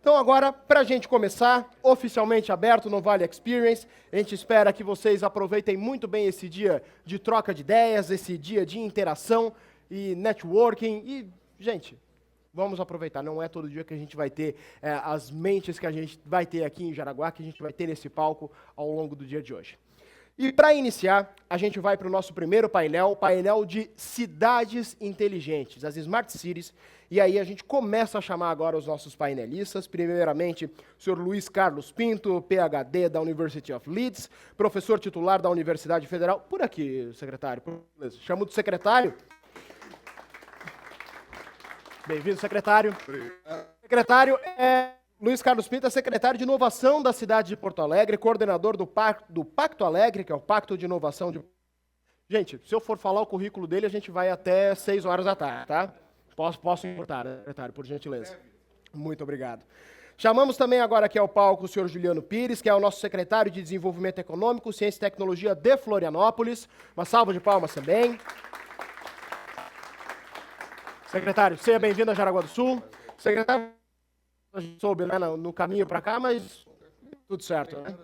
Então agora, para a gente começar, oficialmente aberto no Vale Experience, a gente espera que vocês aproveitem muito bem esse dia de troca de ideias, esse dia de interação e networking. E, gente, vamos aproveitar, não é todo dia que a gente vai ter as mentes que a gente vai ter aqui em Jaraguá, que a gente vai ter nesse palco ao longo do dia de hoje. E para iniciar, a gente vai para o nosso primeiro painel, o painel de cidades inteligentes, as Smart Cities. E aí a gente começa a chamar agora os nossos painelistas. Primeiramente, o senhor Luiz Carlos Pinto, PhD da University of Leeds, professor titular da Universidade Federal. Por aqui, secretário. Chamo do secretário. Bem-vindo, secretário. Obrigado. Secretário Luiz Carlos Pinto é secretário de Inovação da cidade de Porto Alegre, coordenador do Pacto Alegre, que é o Pacto de Inovação de... Gente, se eu for falar o currículo dele, a gente vai até 6 horas da tarde, tá? Posso importar, né, secretário, por gentileza. Muito obrigado. Chamamos também agora aqui ao palco o senhor Juliano Pires, que é o nosso secretário de Desenvolvimento Econômico, Ciência e Tecnologia de Florianópolis. Uma salva de palmas também. Secretário, seja bem-vindo a Jaraguá do Sul. Secretário, a gente soube, né, no caminho para cá, mas tudo certo, né?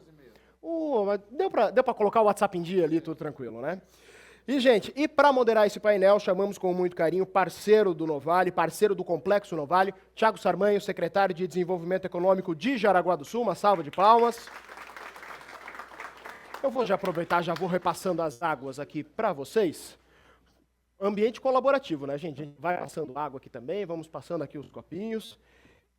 Deu para colocar o WhatsApp em dia ali, tudo tranquilo, né? E, gente, para moderar esse painel, chamamos com muito carinho parceiro do Novale, parceiro do Complexo Novale, Thiago Sarmanho, secretário de Desenvolvimento Econômico de Jaraguá do Sul. Uma salva de palmas. Eu vou já aproveitar, já vou repassando as águas aqui para vocês. Ambiente colaborativo, né, gente? A gente vai passando água aqui também, vamos passando aqui os copinhos.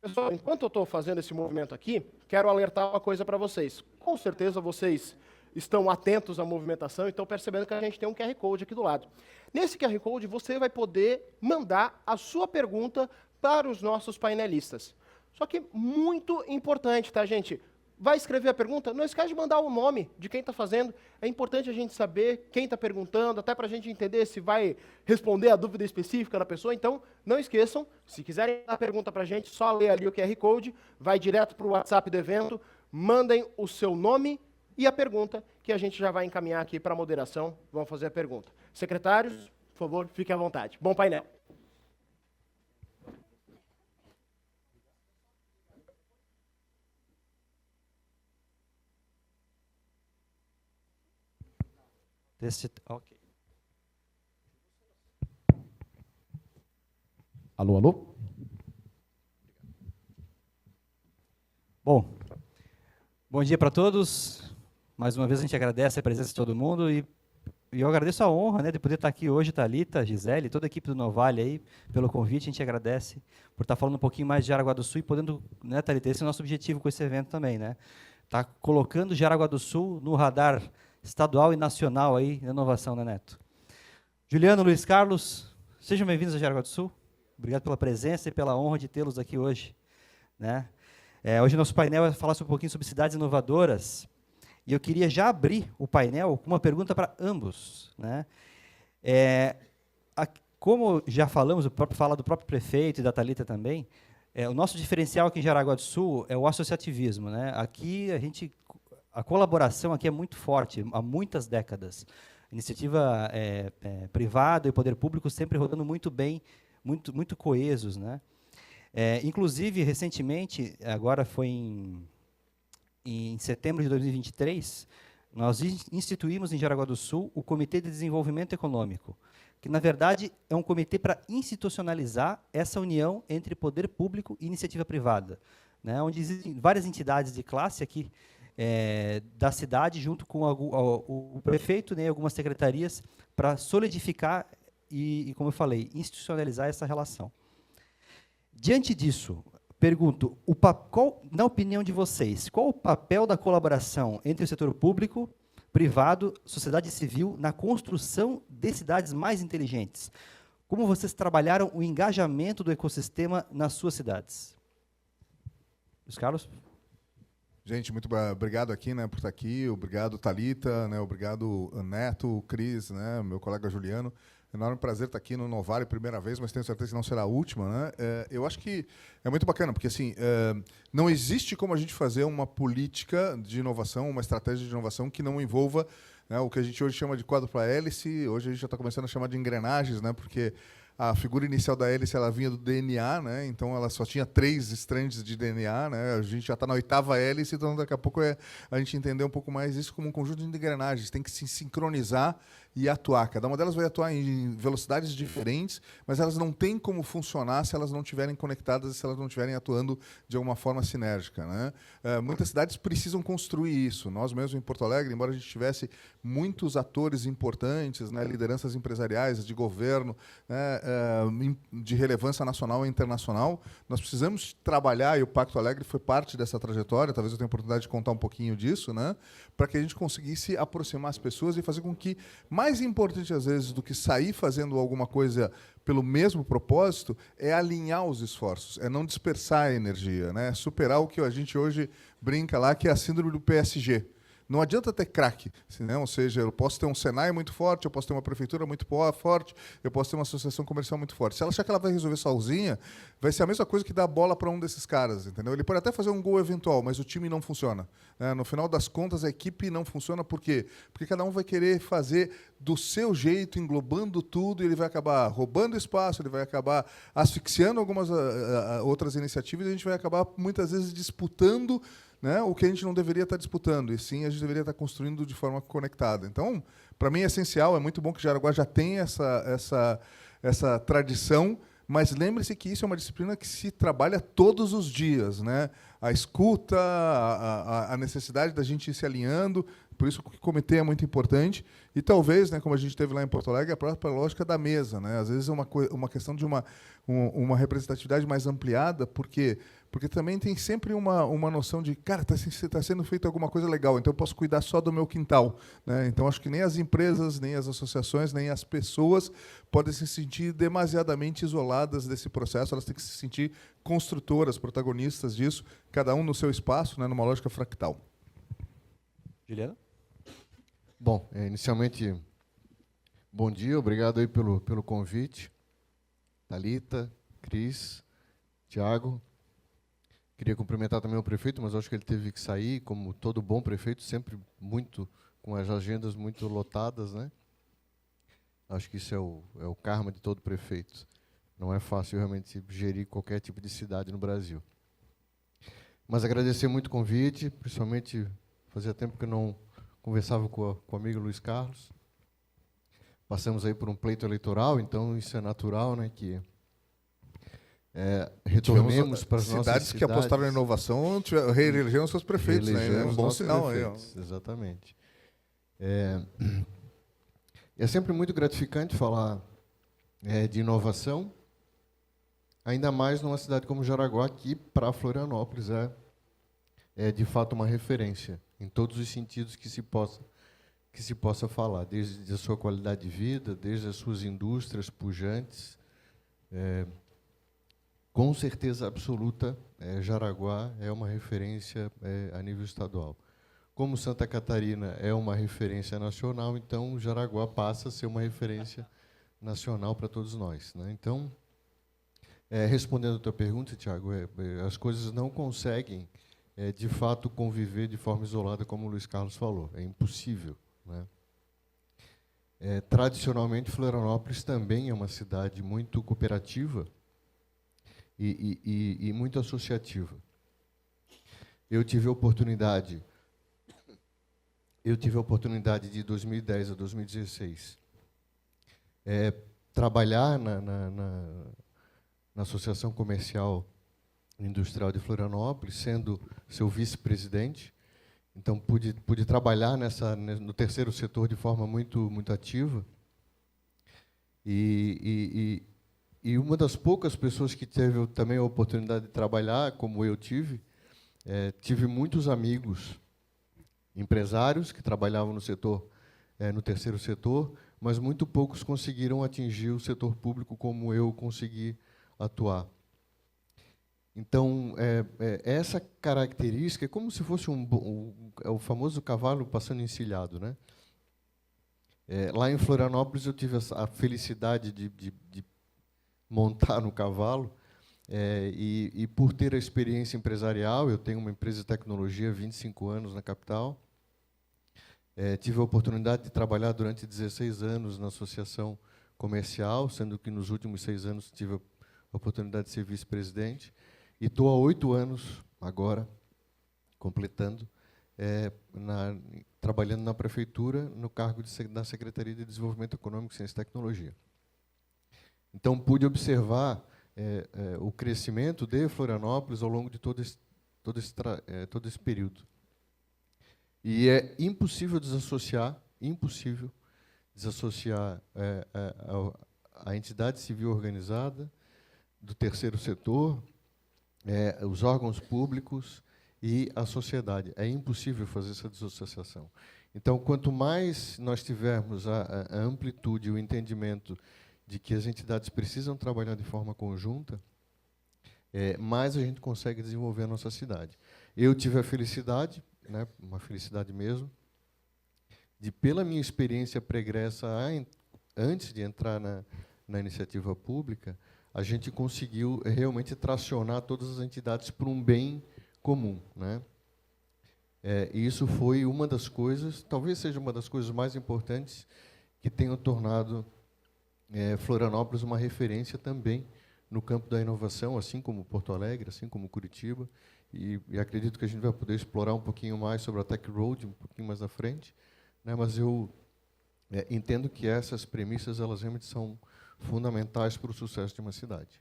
Pessoal, enquanto eu estou fazendo esse movimento aqui, quero alertar uma coisa para vocês. Com certeza vocês estão atentos à movimentação e estão percebendo que a gente tem um QR Code aqui do lado. Nesse QR Code, você vai poder mandar a sua pergunta para os nossos painelistas. Só que muito importante, tá, gente? Vai escrever a pergunta, não esquece de mandar o nome de quem está fazendo. É importante a gente saber quem está perguntando, até para a gente entender se vai responder a dúvida específica da pessoa. Então, não esqueçam, se quiserem dar a pergunta para a gente, só lê ali o QR Code, vai direto para o WhatsApp do evento, mandem o seu nome e a pergunta, que a gente já vai encaminhar aqui para a moderação. Vamos fazer a pergunta. Secretários, por favor, fiquem à vontade. Bom painel. Ok. Alô, alô? Bom dia para todos. Mais uma vez a gente agradece a presença de todo mundo e eu agradeço a honra, né, de poder estar aqui hoje, Thalita, Gisele, toda a equipe do Novale aí, pelo convite. A gente agradece por estar falando um pouquinho mais de Jaraguá do Sul e podendo, né, Thalita, esse é o nosso objetivo com esse evento também, né? Tá colocando Jaraguá do Sul no radar estadual e nacional aí da inovação, né, Neto? Juliano, Luiz Carlos, sejam bem-vindos a Jaraguá do Sul. Obrigado pela presença e pela honra de tê-los aqui hoje, né? Hoje nosso painel vai falar um pouquinho sobre cidades inovadoras e eu queria já abrir o painel com uma pergunta para ambos, né? Como já falamos, fala do próprio prefeito e da Thalita também, o nosso diferencial aqui em Jaraguá do Sul é o associativismo, né? Aqui a colaboração aqui é muito forte, há muitas décadas. Iniciativa privada e poder público sempre rodando muito bem, muito coesos, né? Inclusive, recentemente, agora foi em setembro de 2023, nós instituímos em Jaraguá do Sul o Comitê de Desenvolvimento Econômico, que, na verdade, é um comitê para institucionalizar essa união entre poder público e iniciativa privada, né? Onde existem várias entidades de classe aqui, da cidade, junto com o prefeito, né, e algumas secretarias, para solidificar e, como eu falei, institucionalizar essa relação. Diante disso, pergunto, na opinião de vocês, qual o papel da colaboração entre o setor público, privado, sociedade civil, na construção de cidades mais inteligentes? Como vocês trabalharam o engajamento do ecossistema nas suas cidades? Luiz Carlos? Gente, muito obrigado aqui, né, por estar aqui. Obrigado, Thalita, né, obrigado, Neto, Cris, né, meu colega Juliano. Enorme prazer estar aqui no Novale, primeira vez, mas tenho certeza que não será a última, né? Eu acho que é muito bacana, porque assim, não existe como a gente fazer uma política de inovação, uma estratégia de inovação que não envolva, né, o que a gente hoje chama de quádrupla hélice. Hoje a gente já está começando a chamar de engrenagens, né, porque a figura inicial da hélice ela vinha do DNA, né? Então ela só tinha 3 strands de DNA, né? A gente já está na 8ª hélice, então daqui a pouco a gente entender um pouco mais isso como um conjunto de engrenagens. Tem que se sincronizar e atuar. Cada uma delas vai atuar em velocidades diferentes, mas elas não têm como funcionar se elas não estiverem conectadas e se elas não estiverem atuando de alguma forma sinérgica, né? Muitas cidades precisam construir isso. Nós mesmos em Porto Alegre, embora a gente tivesse muitos atores importantes, né, lideranças empresariais, de governo, né, de relevância nacional e internacional, nós precisamos trabalhar, e o Pacto Alegre foi parte dessa trajetória, talvez eu tenha a oportunidade de contar um pouquinho disso, né, para que a gente conseguisse aproximar as pessoas e fazer com que, mais importante às vezes do que sair fazendo alguma coisa pelo mesmo propósito, é alinhar os esforços, é não dispersar a energia, né, superar o que a gente hoje brinca lá, que é a síndrome do PSG. Não adianta ter craque, né? Ou seja, eu posso ter um Senai muito forte, eu posso ter uma prefeitura muito forte, eu posso ter uma associação comercial muito forte. Se ela achar que ela vai resolver sozinha, vai ser a mesma coisa que dar a bola para um desses caras, entendeu? Ele pode até fazer um gol eventual, mas o time não funciona, né? No final das contas, a equipe não funciona. Por quê? Porque cada um vai querer fazer do seu jeito, englobando tudo, e ele vai acabar roubando espaço, ele vai acabar asfixiando algumas outras iniciativas, e a gente vai acabar, muitas vezes, disputando, né, o que a gente não deveria estar disputando, e sim a gente deveria estar construindo de forma conectada. Então, para mim é essencial, é muito bom que Jaraguá já tem essa tradição, mas lembre-se que isso é uma disciplina que se trabalha todos os dias, né? A escuta, a necessidade da gente ir se alinhando, por isso que o comitê é muito importante, e talvez, né, como a gente teve lá em Porto Alegre, a própria lógica da mesa, né? Às vezes é uma questão de uma representatividade mais ampliada, porque também tem sempre uma noção de, cara, está sendo feita alguma coisa legal, então eu posso cuidar só do meu quintal, né? Então, acho que nem as empresas, nem as associações, nem as pessoas podem se sentir demasiadamente isoladas desse processo, elas têm que se sentir construtoras, protagonistas disso, cada um no seu espaço, né, numa lógica fractal. Juliano? Bom, inicialmente, bom dia, obrigado aí pelo convite. Thalita, Cris, Tiago. Queria cumprimentar também o prefeito, mas acho que ele teve que sair, como todo bom prefeito, sempre muito com as agendas muito lotadas, né? Acho que isso é o karma de todo prefeito. Não é fácil realmente gerir qualquer tipo de cidade no Brasil. Mas agradecer muito o convite, principalmente fazia tempo que eu não conversava com o amigo Luiz Carlos. Passamos aí por um pleito eleitoral, então isso é natural, né, que retornemos para as nossas cidades. Que apostaram na inovação reelegeram seus prefeitos, né? É um bom sinal aí. Exatamente. É sempre muito gratificante falar de inovação, ainda mais numa cidade como Jaraguá, que para Florianópolis é de fato uma referência em todos os sentidos que se possa falar, desde a sua qualidade de vida, desde as suas indústrias pujantes. Com certeza absoluta, Jaraguá é uma referência a nível estadual. Como Santa Catarina é uma referência nacional, então Jaraguá passa a ser uma referência nacional para todos nós, né? Então, respondendo a tua pergunta, Tiago, as coisas não conseguem, de fato, conviver de forma isolada, como o Luiz Carlos falou. É impossível, né? Tradicionalmente, Florianópolis também é uma cidade muito cooperativa e muito associativa. Eu tive a oportunidade de 2010 a 2016 trabalhar na Associação Comercial Industrial de Florianópolis, sendo seu vice-presidente. Então, pude trabalhar no terceiro setor de forma muito ativa. E uma das poucas pessoas que teve também a oportunidade de trabalhar, como eu tive muitos amigos empresários que trabalhavam no setor, no terceiro setor, mas muito poucos conseguiram atingir o setor público como eu consegui atuar. Então, essa característica é como se fosse o famoso cavalo passando encilhado, né? Lá em Florianópolis, eu tive a felicidade de montar no cavalo, e por ter a experiência empresarial, eu tenho uma empresa de tecnologia há 25 anos na capital, tive a oportunidade de trabalhar durante 16 anos na Associação comercial, sendo que nos últimos 6 anos tive a oportunidade de ser vice-presidente, e estou há 8 anos, agora, completando, trabalhando na prefeitura, no cargo da Secretaria de Desenvolvimento Econômico, Ciência e Tecnologia. Então, pude observar o crescimento de Florianópolis ao longo de todo esse período. E é impossível desassociar a entidade civil organizada do terceiro setor, os órgãos públicos e a sociedade. É impossível fazer essa desassociação. Então, quanto mais nós tivermos a amplitude e o entendimento de que as entidades precisam trabalhar de forma conjunta, mais a gente consegue desenvolver a nossa cidade. Eu tive a felicidade, né, uma felicidade mesmo, de, pela minha experiência pregressa, antes de entrar na iniciativa pública, a gente conseguiu realmente tracionar todas as entidades para um bem comum, né? E isso foi uma das coisas, talvez seja uma das coisas mais importantes que tenham tornado Florianópolis uma referência também no campo da inovação, assim como Porto Alegre, assim como Curitiba, e acredito que a gente vai poder explorar um pouquinho mais sobre a Tech Road um pouquinho mais à frente, né? Mas eu entendo que essas premissas elas realmente são fundamentais para o sucesso de uma cidade.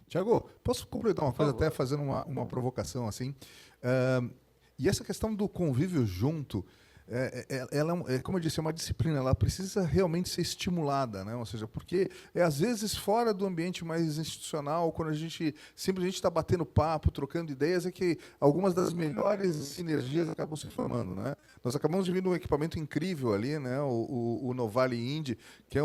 Tiago, posso completar uma coisa, até fazendo uma provocação assim? E essa questão do convívio junto, como eu disse, é uma disciplina, ela precisa realmente ser estimulada, né? Ou seja, porque às vezes fora do ambiente mais institucional, quando a gente simplesmente está batendo papo, trocando ideias, é que algumas das melhores sinergias acabam se formando, né? Nós acabamos de vir um equipamento incrível ali, né? O Novale Indy, que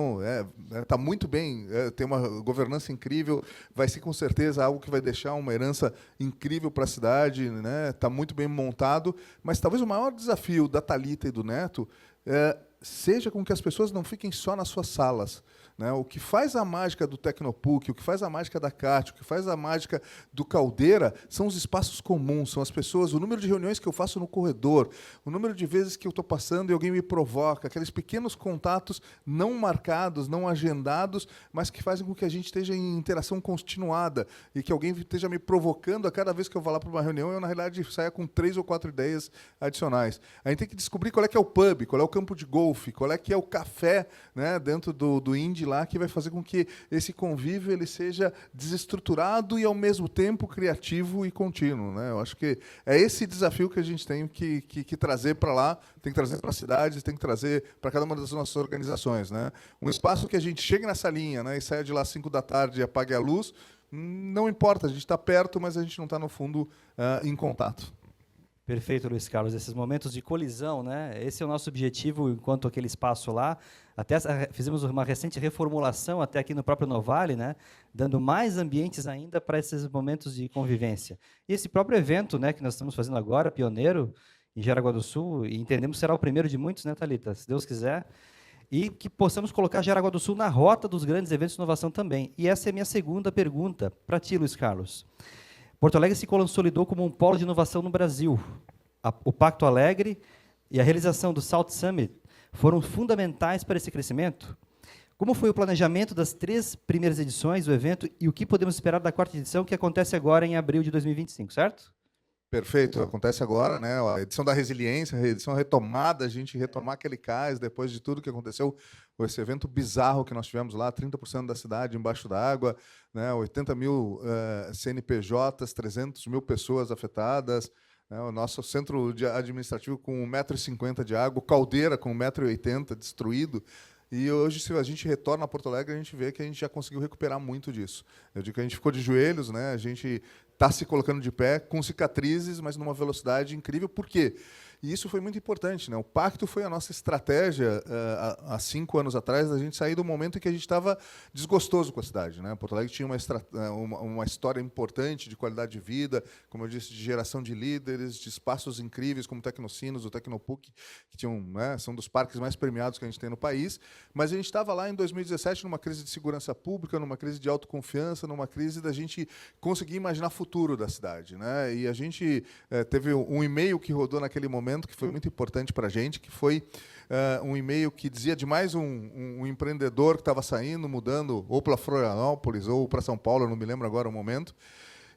está muito bem, tem uma governança incrível, vai ser com certeza algo que vai deixar uma herança incrível para a cidade, né? Está muito bem montado, mas talvez o maior desafio da Thalita e do Neto seja com que as pessoas não fiquem só nas suas salas, né? O que faz a mágica do Tecnopuc, o que faz a mágica da CAT, o que faz a mágica do Caldeira são os espaços comuns, são as pessoas, o número de reuniões que eu faço no corredor, o número de vezes que eu estou passando e alguém me provoca, aqueles pequenos contatos não marcados, não agendados, mas que fazem com que a gente esteja em interação continuada e que alguém esteja me provocando a cada vez que eu vou lá para uma reunião e eu, na realidade, saia com 3 ou 4 ideias adicionais. A gente tem que descobrir qual é que é o pub, qual é o campo de golfe, qual é que é o café, né, dentro do Indy lá, que vai fazer com que esse convívio ele seja desestruturado e, ao mesmo tempo, criativo e contínuo, né? Eu acho que é esse desafio que a gente tem que trazer para lá, tem que trazer para as cidades, tem que trazer para cada uma das nossas organizações, né? Um espaço que a gente chegue nessa linha, né, e saia de lá às 5 da tarde e apague a luz, não importa, a gente está perto, mas a gente não está, no fundo, em contato. Perfeito, Luiz Carlos. Esses momentos de colisão, né? Esse é o nosso objetivo enquanto aquele espaço lá. Até fizemos uma recente reformulação até aqui no próprio Novale, né? Dando mais ambientes ainda para esses momentos de convivência. E esse próprio evento, né, que nós estamos fazendo agora, pioneiro, em Jaraguá do Sul, e entendemos que será o primeiro de muitos, né, Thalita? Se Deus quiser. E que possamos colocar Jaraguá do Sul na rota dos grandes eventos de inovação também. E essa é a minha segunda pergunta para ti, Luiz Carlos. Porto Alegre se consolidou como um polo de inovação no Brasil. O Pacto Alegre e a realização do South Summit foram fundamentais para esse crescimento. Como foi o planejamento das 3 primeiras edições do evento e o que podemos esperar da 4ª edição, que acontece agora em abril de 2025, certo? Perfeito, acontece agora, né? A edição da resiliência, a edição retomada, a gente retomar aquele cais depois de tudo que aconteceu, esse evento bizarro que nós tivemos lá, 30% da cidade embaixo d'água, né? 80 mil CNPJs, 300 mil pessoas afetadas, né? O nosso centro administrativo com 1,50 m de água, Caldeira com 1,80 m destruído. E hoje, se a gente retorna a Porto Alegre, a gente vê que a gente já conseguiu recuperar muito disso. Eu digo que a gente ficou de joelhos, né? A gente está se colocando de pé, com cicatrizes, mas numa velocidade incrível. Por quê? E isso foi muito importante, né? O pacto foi a nossa estratégia há 5 anos atrás, da gente sair do momento em que a gente estava desgostoso com a cidade, né? Porto Alegre tinha uma história importante de qualidade de vida, como eu disse, de geração de líderes, de espaços incríveis como o Tecnocinos, o Tecnopuc, que tinham, né, são dos parques mais premiados que a gente tem no país. Mas a gente estava lá em 2017 numa crise de segurança pública, numa crise de autoconfiança, numa crise da gente conseguir imaginar o futuro da cidade, né? E a gente teve um e-mail que rodou naquele momento que foi muito importante para a gente, que foi um e-mail que dizia de mais um empreendedor que estava saindo, mudando, ou para Florianópolis, ou para São Paulo, eu não me lembro agora o momento.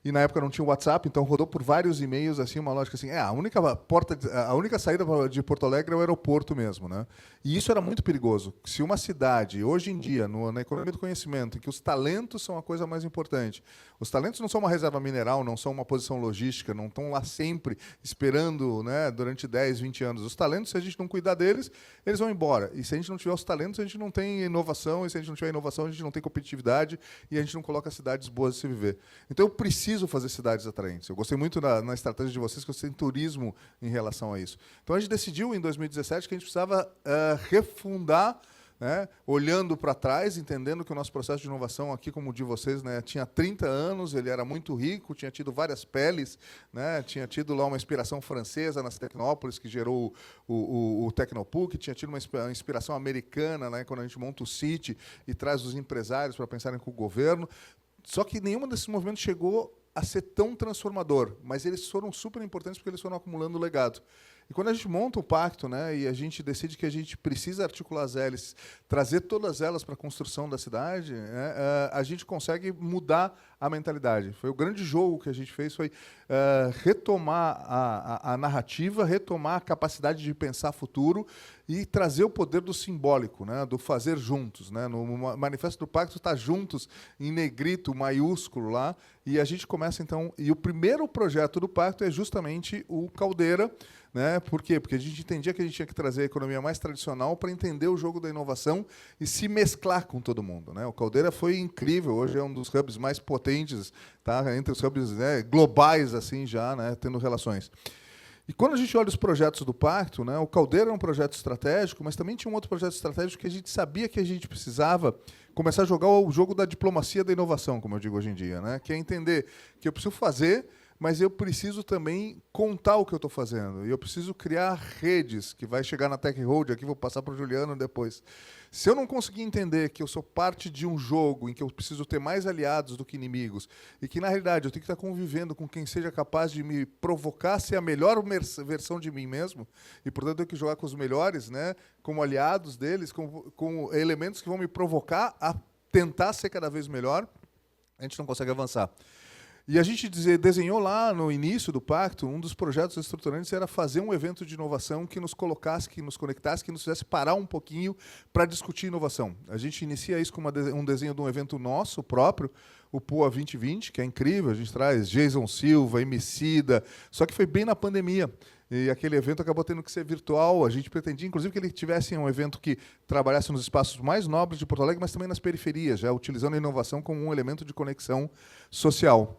E na época não tinha o WhatsApp, então rodou por vários e-mails, assim, uma lógica assim, a única saída de Porto Alegre é o aeroporto mesmo, né? E isso era muito perigoso. Se uma cidade, hoje em dia, na economia do conhecimento, em que os talentos são a coisa mais importante, os talentos não são uma reserva mineral, não são uma posição logística, não estão lá sempre esperando, né, durante 10, 20 anos. Os talentos, se a gente não cuidar deles, eles vão embora. E se a gente não tiver os talentos, a gente não tem inovação, e se a gente não tiver inovação, a gente não tem competitividade, e a gente não coloca cidades boas de se viver. Então eu preciso fazer cidades atraentes. Eu gostei muito na estratégia de vocês, que vocês têm turismo em relação a isso. Então a gente decidiu, em 2017, que a gente precisava refundar, né, olhando para trás, entendendo que o nosso processo de inovação aqui, como o de vocês, né, tinha 30 anos, ele era muito rico, tinha tido várias peles, né, tinha tido lá uma inspiração francesa nas Tecnópolis, que gerou o Tecnopuc, tinha tido uma inspiração americana, né, quando a gente monta o City e traz os empresários para pensarem com o governo. Só que nenhum desses movimentos chegou a ser tão transformador, mas eles foram super importantes porque eles foram acumulando legado. E quando a gente monta o pacto, né, e a gente decide que a gente precisa articular as hélices, trazer todas elas para a construção da cidade, né, a gente consegue mudar a mentalidade. Foi o grande jogo que a gente fez, foi retomar a narrativa, retomar a capacidade de pensar futuro e trazer o poder do simbólico, né, do fazer juntos. Né? No Manifesto do Pacto está juntos, em negrito, maiúsculo lá, e a gente começa, então... E o primeiro projeto do Pacto é justamente o Caldeira. Né? Por quê? Porque a gente entendia que a gente tinha que trazer a economia mais tradicional para entender o jogo da inovação e se mesclar com todo mundo. Né? O Caldeira foi incrível, hoje é um dos hubs mais potentes, tá? Entre os hubs, né, globais, assim, já, né, tendo relações. E quando a gente olha os projetos do Pacto, né, o Caldeira é um projeto estratégico, mas também tinha um outro projeto estratégico que a gente sabia que a gente precisava começar a jogar o jogo da diplomacia da inovação, como eu digo hoje em dia, né? Que é entender que eu preciso fazer, mas eu preciso também contar o que eu estou fazendo. E eu preciso criar redes, que vai chegar na Tech Road, aqui vou passar para o Juliano depois. Se eu não conseguir entender que eu sou parte de um jogo em que eu preciso ter mais aliados do que inimigos, e que, na realidade, eu tenho que estar convivendo com quem seja capaz de me provocar a ser a melhor versão de mim mesmo, e, portanto, eu tenho que jogar com os melhores, né, como aliados deles, com elementos que vão me provocar a tentar ser cada vez melhor, a gente não consegue avançar. E a gente desenhou lá no início do pacto, um dos projetos estruturantes era fazer um evento de inovação que nos colocasse, que nos conectasse, que nos fizesse parar um pouquinho para discutir inovação. A gente inicia isso com um desenho de um evento nosso próprio, o POA 2020, que é incrível, a gente traz Jason Silva, Emicida, só que foi bem na pandemia. E aquele evento acabou tendo que ser virtual. A gente pretendia, inclusive, que ele tivesse um evento que trabalhasse nos espaços mais nobres de Porto Alegre, mas também nas periferias, já utilizando a inovação como um elemento de conexão social.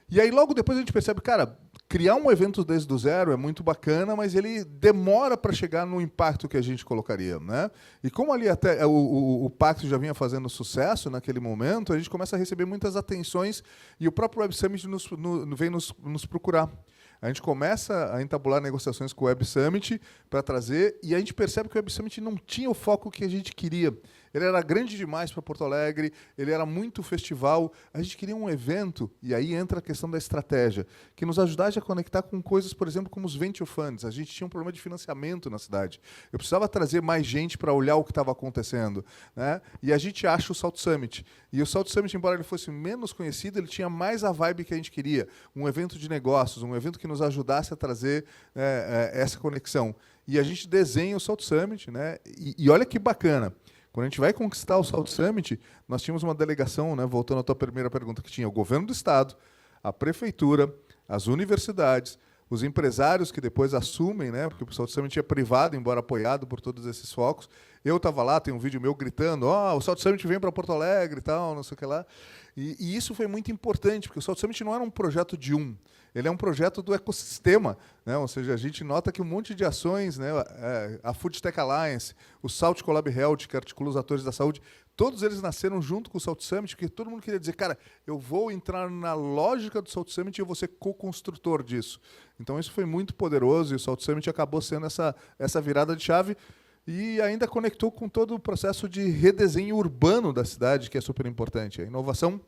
E aí, logo depois, a gente percebe, cara, criar um evento desde do zero é muito bacana, mas ele demora para chegar no impacto que a gente colocaria. Né? E como ali até o Pacto já vinha fazendo sucesso naquele momento, a gente começa a receber muitas atenções e o próprio Web Summit vem nos procurar. A gente começa a entabular negociações com o Web Summit para trazer, e a gente percebe que o Web Summit não tinha o foco que a gente queria. Ele era grande demais para Porto Alegre, ele era muito festival. A gente queria um evento, e aí entra a questão da estratégia, que nos ajudasse a conectar com coisas, por exemplo, como os venture funds. A gente tinha um problema de financiamento na cidade. Eu precisava trazer mais gente para olhar o que estava acontecendo. Né? E a gente acha o Salt Summit. E o Salt Summit, embora ele fosse menos conhecido, ele tinha mais a vibe que a gente queria. Um evento de negócios, um evento que nos ajudasse a trazer essa conexão. E a gente desenha o Salt Summit, né? E olha que bacana. Quando a gente vai conquistar o Salt Summit, nós tínhamos uma delegação, né, voltando à tua primeira pergunta, que tinha o governo do estado, a prefeitura, as universidades, os empresários que depois assumem, né, porque o Salt Summit é privado, embora apoiado por todos esses focos. Eu estava lá, tem um vídeo meu gritando, o Salt Summit vem para Porto Alegre e tal, não sei o que lá. E isso foi muito importante, porque o Salt Summit não era um projeto de um, ele é um projeto do ecossistema, né? Ou seja, a gente nota que um monte de ações, né? A Food Tech Alliance, o Salt Collab Health, que articula os atores da saúde, todos eles nasceram junto com o Salt Summit, porque todo mundo queria dizer, cara, eu vou entrar na lógica do Salt Summit e eu vou ser co-construtor disso. Então isso foi muito poderoso e o Salt Summit acabou sendo essa virada de chave e ainda conectou com todo o processo de redesenho urbano da cidade, que é super importante. A inovação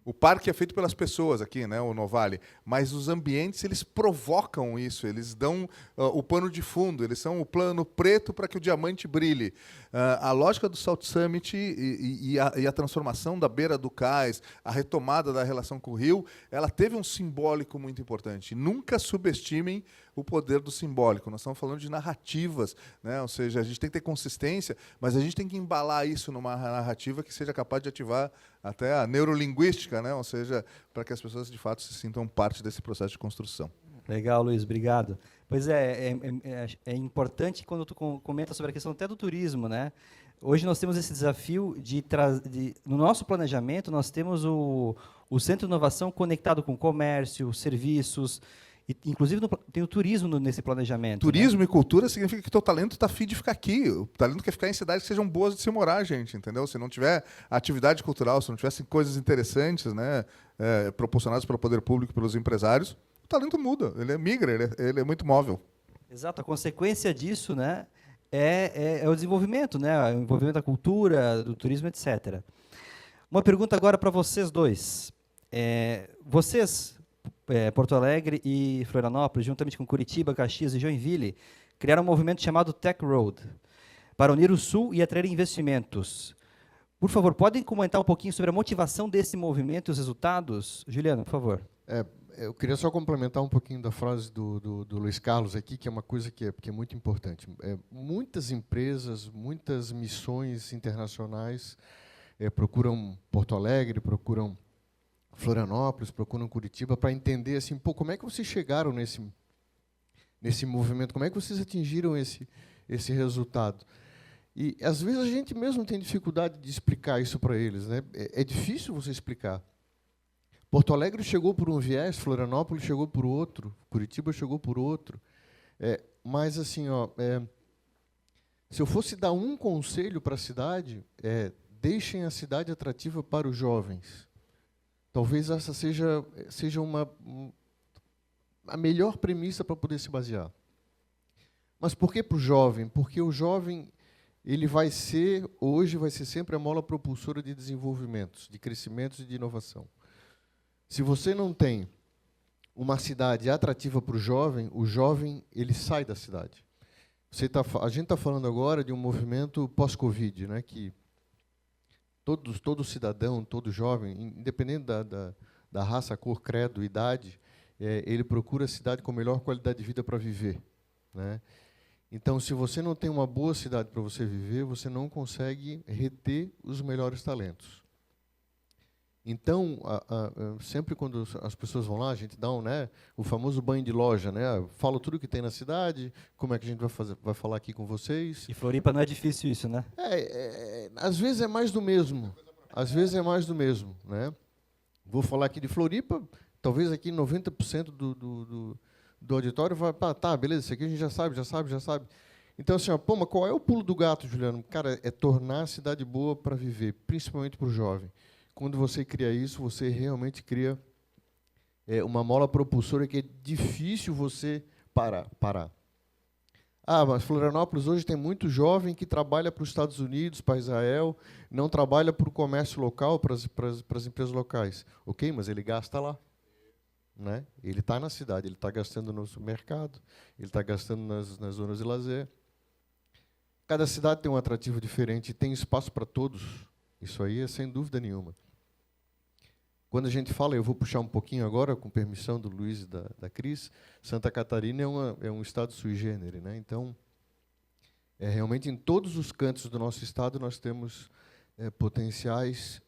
O parque é feito pelas pessoas aqui, né, o Novale, mas os ambientes eles provocam isso, eles dão o pano de fundo, eles são o plano preto para que o diamante brilhe. A lógica do Salt Summit e a transformação da beira do cais, a retomada da relação com o rio, ela teve um simbólico muito importante. Nunca subestimem o poder do simbólico. Nós estamos falando de narrativas, né? Ou seja, a gente tem que ter consistência, mas a gente tem que embalar isso numa narrativa que seja capaz de ativar até a neurolinguística, né? Ou seja, para que as pessoas de fato se sintam parte desse processo de construção. Legal, Luiz, obrigado. Pois é importante quando tu comenta sobre a questão até do turismo, né? Hoje nós temos esse desafio no nosso planejamento, nós temos o Centro de Inovação conectado com comércio, serviços, inclusive tem o turismo nesse planejamento. Turismo, né? E cultura significa que o teu talento está afim de ficar aqui. O talento quer ficar em cidades que sejam boas de se morar, gente, entendeu? Se não tiver atividade cultural, se não tivesse coisas interessantes, né, proporcionadas pelo poder público e pelos empresários, o talento muda, ele migra, ele é muito móvel. Exato, a consequência disso, né, é o desenvolvimento, né, o envolvimento da cultura, do turismo, etc. Uma pergunta agora para vocês dois. Vocês, Porto Alegre e Florianópolis, juntamente com Curitiba, Caxias e Joinville, criaram um movimento chamado Tech Road, para unir o Sul e atrair investimentos. Por favor, podem comentar um pouquinho sobre a motivação desse movimento e os resultados? Juliano, por favor. Eu queria só complementar um pouquinho da frase do Luiz Carlos aqui, que é uma coisa que é muito importante. Muitas empresas, muitas missões internacionais procuram Porto Alegre, procuram Florianópolis, procuram Curitiba, para entender assim, como é que vocês chegaram nesse movimento, como é que vocês atingiram esse resultado. E, às vezes, a gente mesmo tem dificuldade de explicar isso para eles, né? É difícil você explicar. Porto Alegre chegou por um viés, Florianópolis chegou por outro, Curitiba chegou por outro. Mas, assim, se eu fosse dar um conselho para a cidade, deixem a cidade atrativa para os jovens. Talvez essa seja a melhor premissa para poder se basear. Mas por que para o jovem? Porque o jovem hoje vai ser sempre a mola propulsora de desenvolvimentos, de crescimentos e de inovação. Se você não tem uma cidade atrativa para o jovem ele sai da cidade. A gente está falando agora de um movimento pós-Covid, né, que todo cidadão, todo jovem, independente da raça, cor, credo, idade, ele procura a cidade com melhor qualidade de vida para viver, né? Então, se você não tem uma boa cidade para você viver, você não consegue reter os melhores talentos. Então, sempre quando as pessoas vão lá, a gente dá o famoso banho de loja, né? Falo tudo que tem na cidade, como é que a gente vai falar aqui com vocês. E Floripa não é difícil isso, né? Às vezes é mais do mesmo. Às vezes é mais do mesmo, né? Vou falar aqui de Floripa, talvez aqui 90% do auditório vai, tá, beleza, isso aqui a gente já sabe. Então, assim, mas qual é o pulo do gato, Juliano? Cara, é tornar a cidade boa para viver, principalmente para o jovem. Quando você cria isso, você realmente cria uma mola propulsora que é difícil você parar. Mas Florianópolis hoje tem muito jovem que trabalha para os Estados Unidos, para Israel, não trabalha para o comércio local, para as empresas locais. Ok, mas ele gasta lá. Né? Ele está na cidade, ele está gastando no supermercado, ele está gastando nas zonas de lazer. Cada cidade tem um atrativo diferente e tem espaço para todos. Isso aí é sem dúvida nenhuma. Quando a gente fala, eu vou puxar um pouquinho agora, com permissão do Luiz e da Cris, Santa Catarina é um estado sui generis, né? Então, realmente, em todos os cantos do nosso estado, nós temos potenciais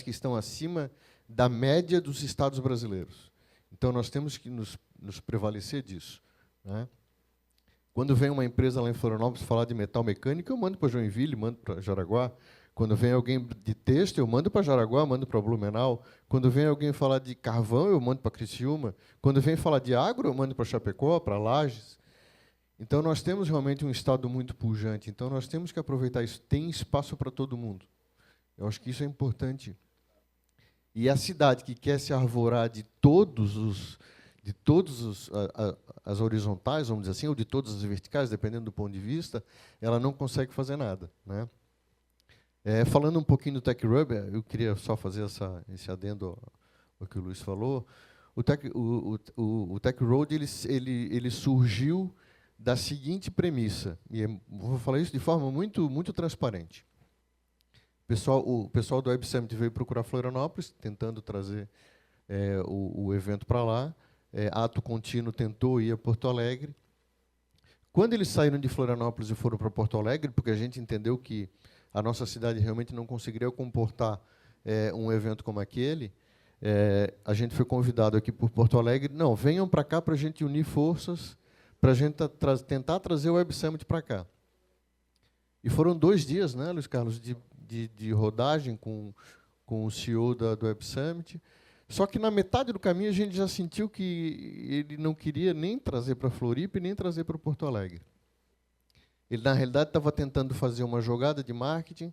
que estão acima da média dos estados brasileiros. Então, nós temos que nos prevalecer disso, né? Quando vem uma empresa lá em Florianópolis falar de metal mecânico, eu mando para Joinville, mando para Jaraguá. Quando vem alguém de texto, eu mando para Jaraguá, mando para Blumenau. Quando vem alguém falar de carvão, eu mando para Criciúma. Quando vem falar de agro, eu mando para Chapecó, para Lages. Então, nós temos realmente um estado muito pujante. Então, nós temos que aproveitar isso. Tem espaço para todo mundo. Eu acho que isso é importante. E a cidade que quer se arvorar de todas as horizontais, vamos dizer assim, ou de todas as verticais, dependendo do ponto de vista, ela não consegue fazer nada, né? Falando um pouquinho do TechRub, eu queria só fazer esse adendo ao que o Luiz falou. O TechRoad ele surgiu da seguinte premissa, e vou falar isso de forma muito, muito transparente. O pessoal do Web Summit veio procurar Florianópolis, tentando trazer o evento para lá. Ato Contínuo tentou ir a Porto Alegre. Quando eles saíram de Florianópolis e foram para Porto Alegre, porque a gente entendeu que a nossa cidade realmente não conseguiria comportar um evento como aquele, a gente foi convidado aqui por Porto Alegre. Não, venham para cá para a gente unir forças, para a gente tentar trazer o Web Summit para cá. E foram 2 dias, né, Luiz Carlos, de rodagem com o CEO do Web Summit. Só que na metade do caminho a gente já sentiu que ele não queria nem trazer para Floripa e nem trazer para Porto Alegre. Ele, na realidade, estava tentando fazer uma jogada de marketing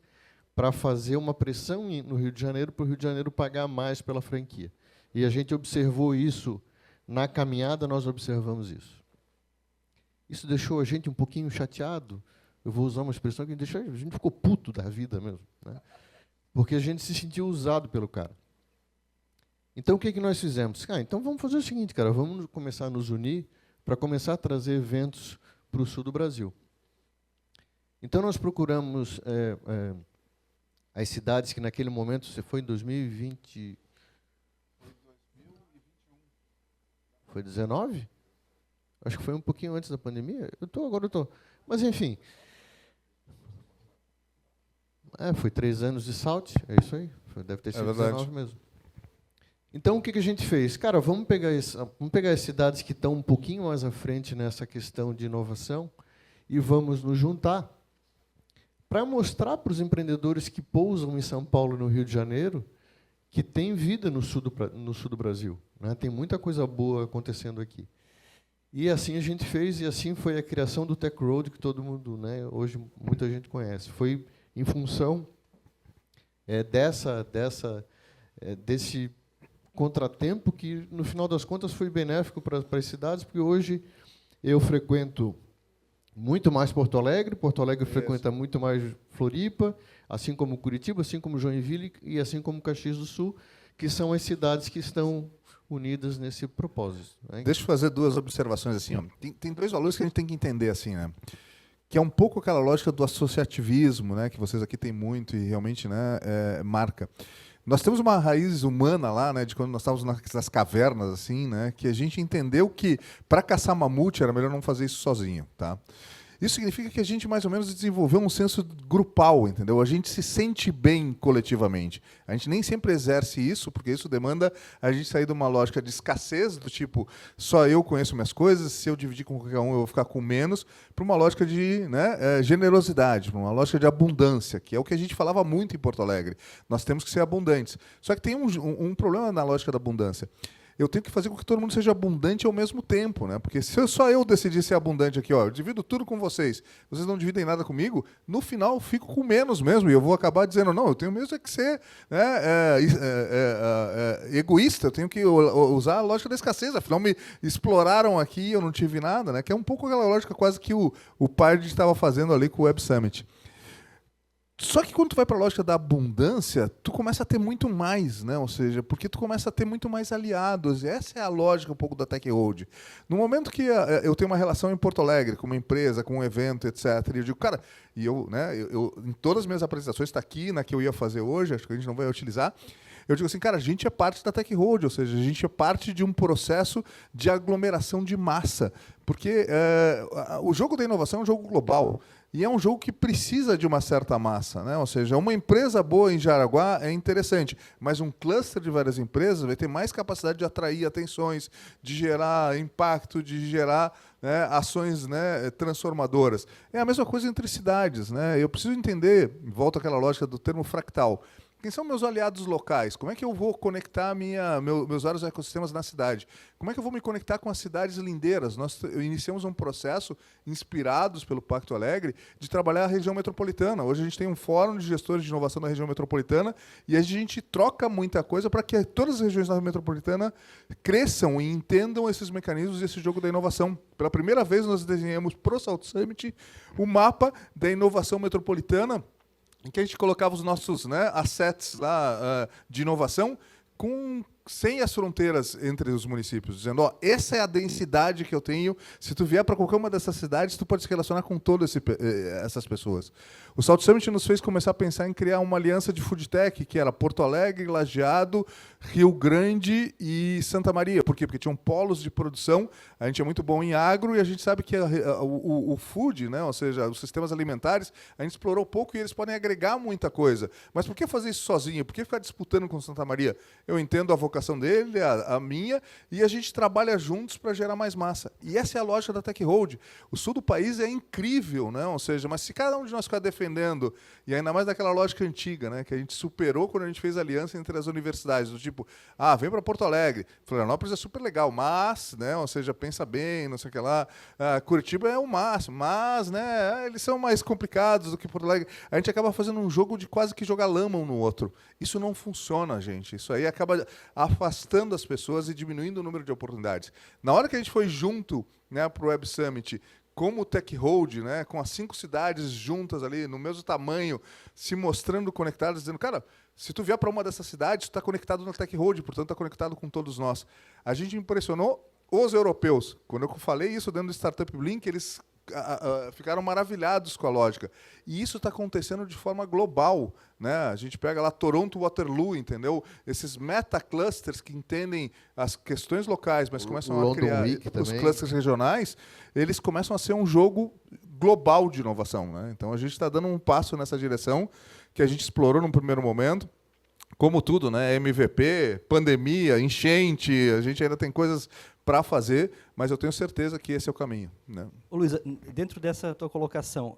para fazer uma pressão no Rio de Janeiro, para o Rio de Janeiro pagar mais pela franquia. E a gente observou isso na caminhada, nós observamos isso. Isso deixou a gente um pouquinho chateado. Eu vou usar uma expressão que a gente ficou puto da vida mesmo, né? Porque a gente se sentiu usado pelo cara. Então, o que nós fizemos? Então, vamos fazer o seguinte, cara, vamos começar a nos unir para começar a trazer eventos para o sul do Brasil. Então, nós procuramos as cidades que, naquele momento, você foi em 2020... Foi 19? Acho que foi um pouquinho antes da pandemia. Agora eu estou. Mas, enfim. Foi 3 anos de Salt, é isso aí. Deve ter sido 19 mesmo. Então, o que a gente fez? Cara, vamos pegar as cidades que estão um pouquinho mais à frente nessa questão de inovação e vamos nos juntar para mostrar para os empreendedores que pousam em São Paulo e no Rio de Janeiro que tem vida no sul do Brasil, né? Tem muita coisa boa acontecendo aqui. E assim a gente fez, e assim foi a criação do TechRoad, que todo mundo, né, hoje muita gente conhece. Foi em função desse contratempo que, no final das contas, foi benéfico para as cidades, porque hoje eu frequento muito mais Porto Alegre frequenta muito mais Floripa, assim como Curitiba, assim como Joinville e assim como Caxias do Sul, que são as cidades que estão unidas nesse propósito, né? Deixa eu fazer 2 observações assim. Ó. Tem 2 valores que a gente tem que entender assim, né? Que é um pouco aquela lógica do associativismo, né? Que vocês aqui têm muito e realmente, né, marca. Nós temos uma raiz humana lá, né, de quando nós estávamos nas cavernas, assim, né, que a gente entendeu que para caçar mamute era melhor não fazer isso sozinho, tá? Isso significa que a gente mais ou menos desenvolveu um senso grupal, entendeu? A gente se sente bem coletivamente. A gente nem sempre exerce isso, porque isso demanda a gente sair de uma lógica de escassez, do tipo, só eu conheço minhas coisas, se eu dividir com qualquer um eu vou ficar com menos, para uma lógica de, né, generosidade, para uma lógica de abundância, que é o que a gente falava muito em Porto Alegre. Nós temos que ser abundantes. Só que tem um problema na lógica da abundância. Eu tenho que fazer com que todo mundo seja abundante ao mesmo tempo, né? Porque se só eu decidir ser abundante aqui, ó, eu divido tudo com vocês não dividem nada comigo, no final eu fico com menos mesmo, e eu vou acabar dizendo, não, eu tenho mesmo que ser, né, egoísta, eu tenho que usar a lógica da escassez, afinal me exploraram aqui e eu não tive nada, né? Que é um pouco aquela lógica quase que o Pard estava fazendo ali com o Web Summit. Só que quando tu vai para a lógica da abundância, tu começa a ter muito mais, né? Ou seja, porque tu começa a ter muito mais aliados. E essa é a lógica um pouco da TechRoad. No momento que eu tenho uma relação em Porto Alegre, com uma empresa, com um evento, etc., e eu digo, cara, e eu, né, em todas as minhas apresentações, está aqui, na que eu ia fazer hoje, acho que a gente não vai utilizar, eu digo assim, cara, a gente é parte da TechRoad, ou seja, a gente é parte de um processo de aglomeração de massa. Porque o jogo da inovação é um jogo global. E é um jogo que precisa de uma certa massa, né? Ou seja, uma empresa boa em Jaraguá é interessante, mas um cluster de várias empresas vai ter mais capacidade de atrair atenções, de gerar impacto, de gerar, né, ações, né, transformadoras. É a mesma coisa entre cidades, né? Eu preciso entender, volto àquela lógica do termo fractal. Quem são meus aliados locais? Como é que eu vou conectar meus vários ecossistemas na cidade? Como é que eu vou me conectar com as cidades lindeiras? Nós iniciamos um processo, inspirados pelo Pacto Alegre, de trabalhar a região metropolitana. Hoje a gente tem um fórum de gestores de inovação na região metropolitana e a gente troca muita coisa para que todas as regiões da metropolitana cresçam e entendam esses mecanismos e esse jogo da inovação. Pela primeira vez, nós desenhamos para o Salt Summit o mapa da inovação metropolitana, em que a gente colocava os nossos, né, assets lá, de inovação sem as fronteiras entre os municípios, dizendo, ó, essa é a densidade que eu tenho, se tu vier para qualquer uma dessas cidades, tu pode se relacionar com todas essas pessoas. O Salt Summit nos fez começar a pensar em criar uma aliança de food tech, que era Porto Alegre, Lajeado, Rio Grande e Santa Maria. Por quê? Porque tinham polos de produção, a gente é muito bom em agro e a gente sabe que o food, né, ou seja, os sistemas alimentares, a gente explorou pouco e eles podem agregar muita coisa. Mas por que fazer isso sozinho? Por que ficar disputando com Santa Maria? Eu entendo a vocação dele, a minha, e a gente trabalha juntos para gerar mais massa. E essa é a lógica da Tech Road. O sul do país é incrível, né? Ou seja, mas se cada um de nós ficar defendendo, e ainda mais daquela lógica antiga, né, que a gente superou quando a gente fez aliança entre as universidades, do tipo, vem para Porto Alegre, Florianópolis é super legal, mas, né, ou seja, pensa bem, não sei o que lá, Curitiba é o máximo, mas, né, eles são mais complicados do que Porto Alegre. A gente acaba fazendo um jogo de quase que jogar lama um no outro. Isso não funciona, gente. Isso aí acaba afastando as pessoas e diminuindo o número de oportunidades. Na hora que a gente foi junto, né, para o Web Summit, como o Tech Road, né, com as 5 cidades juntas ali, no mesmo tamanho, se mostrando conectadas, dizendo, cara, se tu vier para uma dessas cidades, tu está conectado na Tech Road, portanto está conectado com todos nós. A gente impressionou os europeus. Quando eu falei isso dentro do Startup Blink, eles ficaram maravilhados com a lógica. E isso está acontecendo de forma global, né? A gente pega lá Toronto, Waterloo, entendeu? Esses meta-clusters que entendem as questões locais, mas começam a criar os clusters regionais, eles começam a ser um jogo global de inovação, né? Então a gente está dando um passo nessa direção que a gente explorou num primeiro momento. Como tudo, né? MVP, pandemia, enchente, a gente ainda tem coisas para fazer, mas eu tenho certeza que esse é o caminho, né? Ô, Luiz, dentro dessa tua colocação,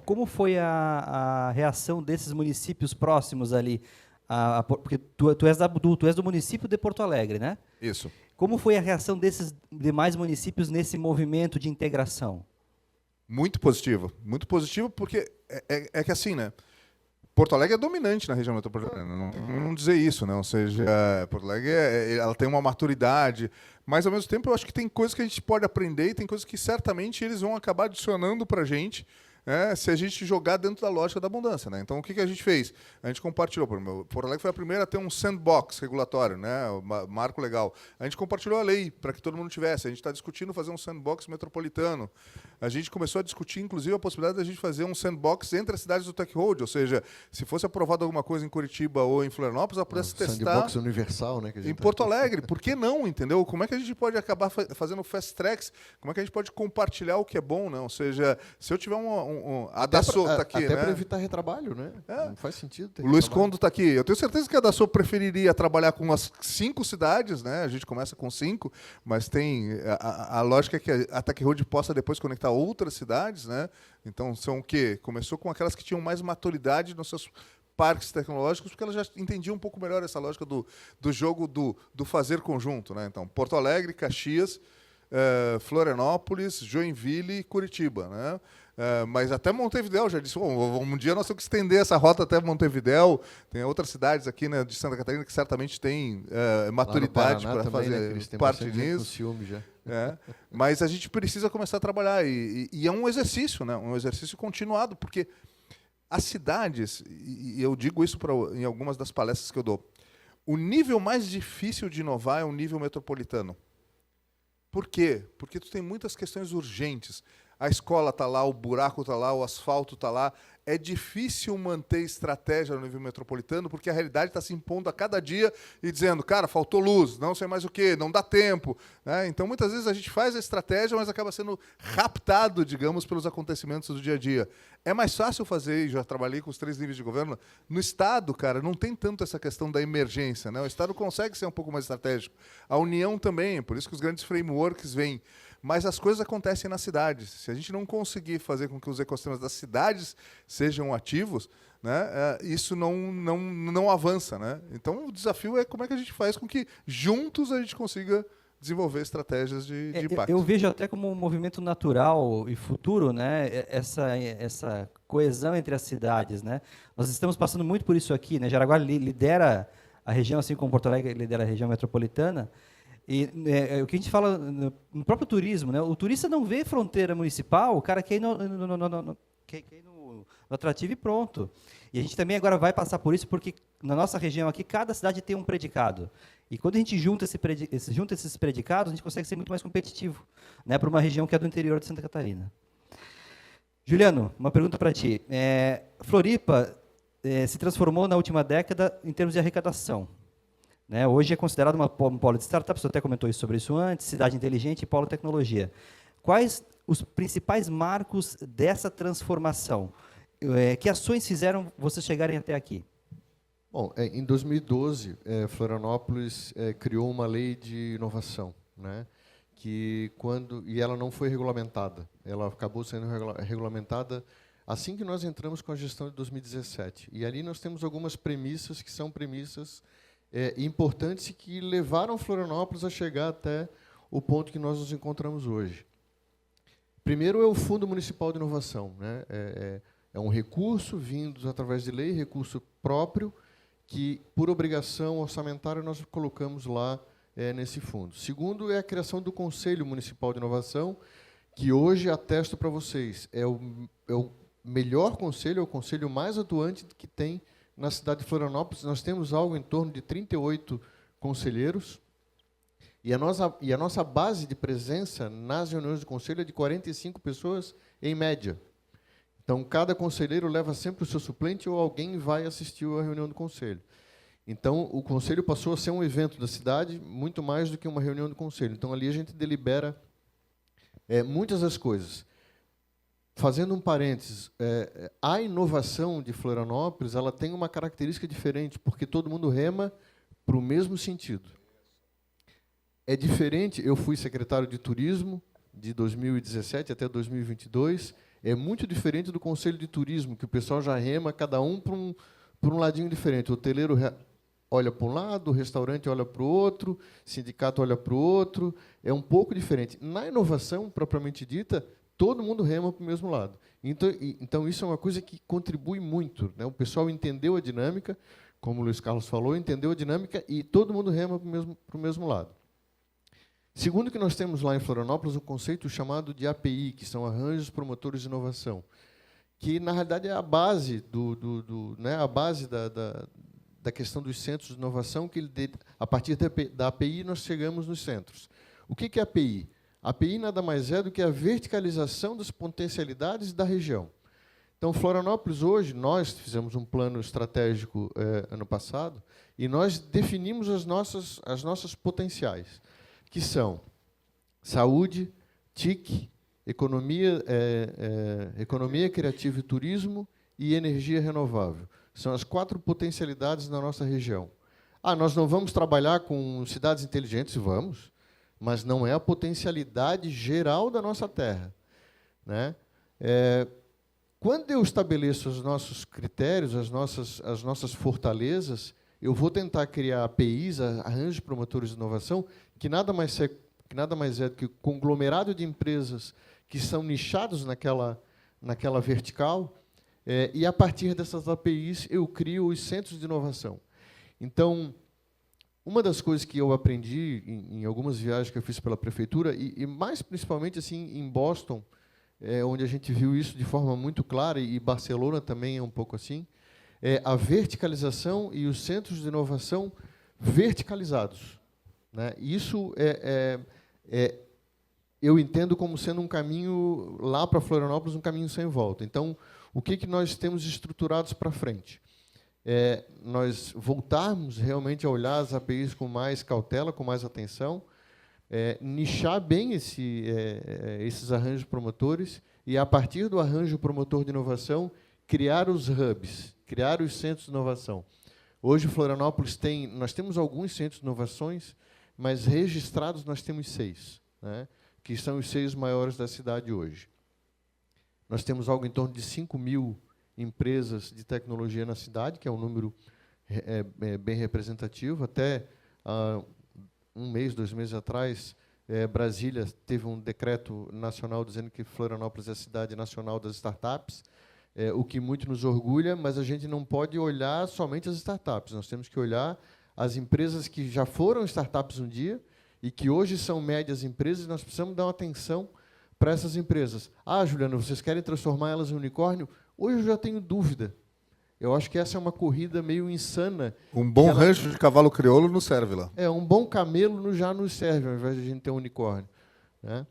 como foi a reação desses municípios próximos ali? Porque tu és do município de Porto Alegre, né? Isso. Como foi a reação desses demais municípios nesse movimento de integração? Muito positivo porque é que assim, né? Porto Alegre é dominante na região metropolitana, não dizer isso, né? Ou seja, Porto Alegre ela tem uma maturidade, mas ao mesmo tempo eu acho que tem coisas que a gente pode aprender e tem coisas que certamente eles vão acabar adicionando para a gente, se a gente jogar dentro da lógica da abundância, né? Então o que a gente fez? A gente compartilhou. Porto Alegre foi a primeira a ter um sandbox regulatório, né? Marco legal. A gente compartilhou a lei para que todo mundo tivesse. A gente está discutindo fazer um sandbox metropolitano. A gente começou a discutir, inclusive, a possibilidade de a gente fazer um sandbox entre as cidades do Tech Road, ou seja, se fosse aprovado alguma coisa em Curitiba ou em Florianópolis, ela pudesse testar sandbox universal, né, que a gente em Porto Alegre. Por que não, entendeu? Como é que a gente pode acabar fazendo fast tracks? Como é que a gente pode compartilhar o que é bom, né? Ou seja, se eu tiver a Dassault está aqui, até né? para evitar retrabalho, né? Não faz sentido ter o Luiz Condo está aqui. Eu tenho certeza que a Dassault preferiria trabalhar com as 5 cidades, né? A gente começa com 5, mas tem a lógica é que a Tech Road possa depois conectar outras cidades, né? Então são o quê? Começou com aquelas que tinham mais maturidade nos seus parques tecnológicos, porque elas já entendiam um pouco melhor essa lógica do jogo do fazer conjunto, né? Então Porto Alegre, Caxias, Florianópolis, Joinville e Curitiba, né? Mas até Montevidéu já disse, um dia nós temos que estender essa rota até Montevidéu. Tem outras cidades aqui, né, de Santa Catarina que certamente têm maturidade para fazer, né, parte disso. Mas a gente precisa começar a trabalhar e é um exercício, né, um exercício continuado, porque as cidades, e eu digo isso em algumas das palestras que eu dou, o nível mais difícil de inovar é o nível metropolitano. Por quê? Porque tu tem muitas questões urgentes. A escola está lá, o buraco está lá, o asfalto está lá. É difícil manter estratégia no nível metropolitano, porque a realidade está se impondo a cada dia e dizendo, cara, faltou luz, não sei mais o quê, não dá tempo, né? Então, muitas vezes a gente faz a estratégia, mas acaba sendo raptado, digamos, pelos acontecimentos do dia a dia. É mais fácil fazer, e já trabalhei com os 3 níveis de governo, no Estado, cara, não tem tanto essa questão da emergência, né? O Estado consegue ser um pouco mais estratégico. A União também, por isso que os grandes frameworks vêm. Mas as coisas acontecem nas cidades. Se a gente não conseguir fazer com que os ecossistemas das cidades sejam ativos, né, isso não avança, né? Então, o desafio é como é que a gente faz com que juntos a gente consiga desenvolver estratégias de impacto. Eu vejo até como um movimento natural e futuro, né, essa coesão entre as cidades, né? Nós estamos passando muito por isso aqui, né? Jaraguá lidera a região, assim como Porto Alegre lidera a região metropolitana. E o que a gente fala no próprio turismo, né? O turista não vê fronteira municipal, o cara quer ir no atrativo e pronto. E a gente também agora vai passar por isso, porque na nossa região aqui, cada cidade tem um predicado. E quando a gente junta esses predicados, a gente consegue ser muito mais competitivo, né, para uma região que é do interior de Santa Catarina. Juliano, uma pergunta para ti. Floripa se transformou na última década em termos de arrecadação. Né? Hoje é considerado um polo de startups, você até comentou sobre isso antes, cidade inteligente e polo de tecnologia. Quais os principais marcos dessa transformação? Que ações fizeram vocês chegarem até aqui? Bom, em 2012, Florianópolis criou uma lei de inovação, né? E ela não foi regulamentada. Ela acabou sendo regulamentada assim que nós entramos com a gestão de 2017. E ali nós temos algumas premissas que são premissas importantes e que levaram Florianópolis a chegar até o ponto que nós nos encontramos hoje. Primeiro é o Fundo Municipal de Inovação, né? É um recurso vindo através de lei, recurso próprio, que, por obrigação orçamentária, nós colocamos lá nesse fundo. Segundo é a criação do Conselho Municipal de Inovação, que hoje, atesto para vocês, é o melhor conselho, é o conselho mais atuante que tem na cidade de Florianópolis. Nós temos algo em torno de 38 conselheiros, e a nossa base de presença nas reuniões do conselho é de 45 pessoas, em média. Então, cada conselheiro leva sempre o seu suplente ou alguém vai assistir à reunião do conselho. Então, o conselho passou a ser um evento da cidade, muito mais do que uma reunião do conselho. Então, ali a gente delibera muitas das coisas. Fazendo um parênteses, a inovação de Florianópolis ela tem uma característica diferente, porque todo mundo rema para o mesmo sentido. É diferente, eu fui secretário de turismo de 2017 até 2022, é muito diferente do Conselho de Turismo, que o pessoal já rema, cada um por um ladinho diferente. O hoteleiro olha para um lado, o restaurante olha para o outro, o sindicato olha para o outro. É um pouco diferente. Na inovação, propriamente dita, todo mundo rema para o mesmo lado. Então, isso é uma coisa que contribui muito, né? O pessoal entendeu a dinâmica, como o Luiz Carlos falou, entendeu a dinâmica e todo mundo rema para o mesmo lado. Segundo, que nós temos lá em Florianópolis um conceito chamado de API, que são Arranjos Promotores de Inovação, que, na realidade, é a base, a base da questão dos centros de inovação, que a partir da API nós chegamos nos centros. O que é API? A API nada mais é do que a verticalização das potencialidades da região. Então, Florianópolis, hoje, nós fizemos um plano estratégico ano passado, e nós definimos as nossas potenciais, que são saúde, TIC, economia criativa e turismo e energia renovável. São as 4 potencialidades da nossa região. Nós não vamos trabalhar com cidades inteligentes? Vamos, mas não é a potencialidade geral da nossa terra, né? Quando eu estabeleço os nossos critérios, as nossas fortalezas, eu vou tentar criar APIs, arranjos promotores de inovação, que nada mais é do que conglomerado de empresas que são nichados naquela vertical, e, a partir dessas APIs, eu crio os centros de inovação. Então, uma das coisas que eu aprendi em algumas viagens que eu fiz pela prefeitura, e mais principalmente assim em Boston, onde a gente viu isso de forma muito clara, e Barcelona também é um pouco assim, a verticalização e os centros de inovação verticalizados, né? Isso eu entendo como sendo um caminho, lá para Florianópolis, um caminho sem volta. Então, o que nós temos estruturados para frente? Nós voltarmos realmente a olhar as APIs com mais cautela, com mais atenção, nichar bem esses arranjos promotores e, a partir do arranjo promotor de inovação, criar os hubs, criar os centros de inovação. Hoje, Florianópolis nós temos alguns centros de inovações, mas registrados nós temos 6, né, que são os 6 maiores da cidade hoje. Nós temos algo em torno de 5.000 empresas de tecnologia na cidade, que é um número bem representativo. Até 1 mês, 2 meses atrás, Brasília teve um decreto nacional dizendo que Florianópolis é a cidade nacional das startups, o que muito nos orgulha, mas a gente não pode olhar somente as startups. Nós temos que olhar as empresas que já foram startups um dia e que hoje são médias empresas, e nós precisamos dar uma atenção para essas empresas. Juliano, vocês querem transformar elas em unicórnio? Hoje eu já tenho dúvida Eu acho que essa é uma corrida meio insana. Um bom rancho de cavalo crioulo não serve lá. Um bom camelo já nos serve, ao invés de a gente ter um unicórnio, né?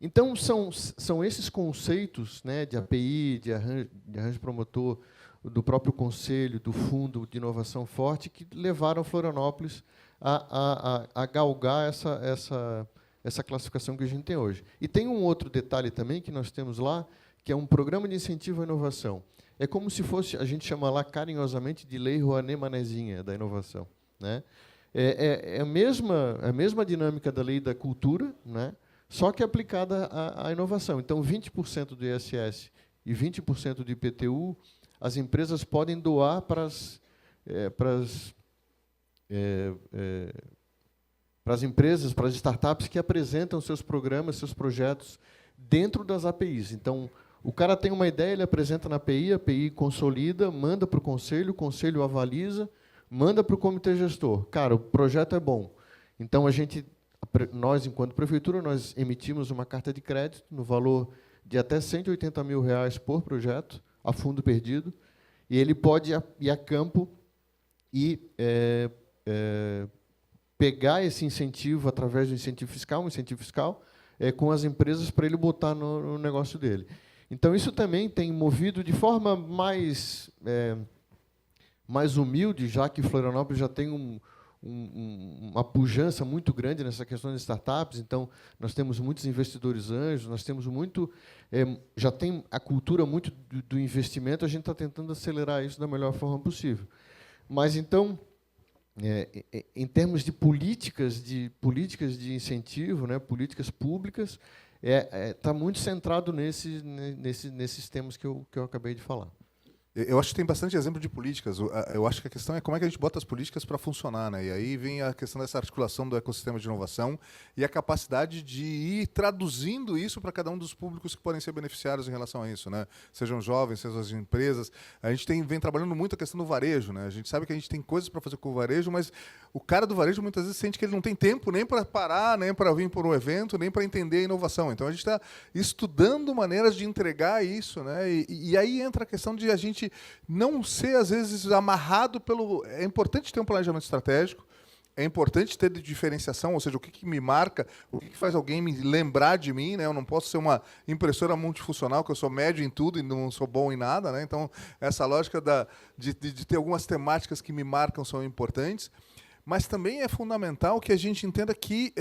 Então, são esses conceitos, né, de API, de arranjo promotor, do próprio conselho, do Fundo de Inovação Forte, que levaram Florianópolis a galgar essa classificação que a gente tem hoje. E tem um outro detalhe também que nós temos lá, que é um programa de incentivo à inovação. É como se fosse, a gente chama lá carinhosamente de Lei Rouanet Manezinha da inovação, né? É a mesma dinâmica da Lei da Cultura, né? Só que aplicada à inovação. Então, 20% do ISS e 20% do IPTU, as empresas podem doar para as empresas, para as startups que apresentam seus programas, seus projetos dentro das APIs. Então, o cara tem uma ideia, ele apresenta na API, a API consolida, manda para o conselho avaliza, manda para o comitê gestor. Cara, o projeto é bom. Então, nós, enquanto prefeitura, nós emitimos uma carta de crédito no valor de até R$180 mil por projeto, a fundo perdido, e ele pode ir a campo e pegar esse incentivo através do incentivo fiscal, com as empresas para ele botar no negócio dele. Então, isso também tem movido de forma mais humilde, já que Florianópolis já tem uma pujança muito grande nessa questão de startups. Então, nós temos muitos investidores anjos, nós temos já tem a cultura muito do investimento, a gente está tentando acelerar isso da melhor forma possível. Mas, então, em termos de políticas de incentivo, né, políticas públicas, está muito centrado nesses temas que eu acabei de falar. Eu acho que tem bastante exemplo de políticas. Eu acho que a questão é como é que a gente bota as políticas para funcionar, né? E aí vem a questão dessa articulação do ecossistema de inovação e a capacidade de ir traduzindo isso para cada um dos públicos que podem ser beneficiários em relação a isso, né? Sejam jovens, sejam as empresas. A gente vem trabalhando muito a questão do varejo, né? A gente sabe que a gente tem coisas para fazer com o varejo, mas o cara do varejo muitas vezes sente que ele não tem tempo nem para parar, nem para vir por um evento, nem para entender a inovação. Então a gente está estudando maneiras de entregar isso, né? E aí entra a questão de a gente não ser, às vezes, amarrado pelo... É importante ter um planejamento estratégico, é importante ter diferenciação, ou seja, o que me marca, o que faz alguém me lembrar de mim, né? Eu não posso ser uma impressora multifuncional, que eu sou médio em tudo e não sou bom em nada, né? Então, essa lógica de ter algumas temáticas que me marcam são importantes, mas também é fundamental que a gente entenda que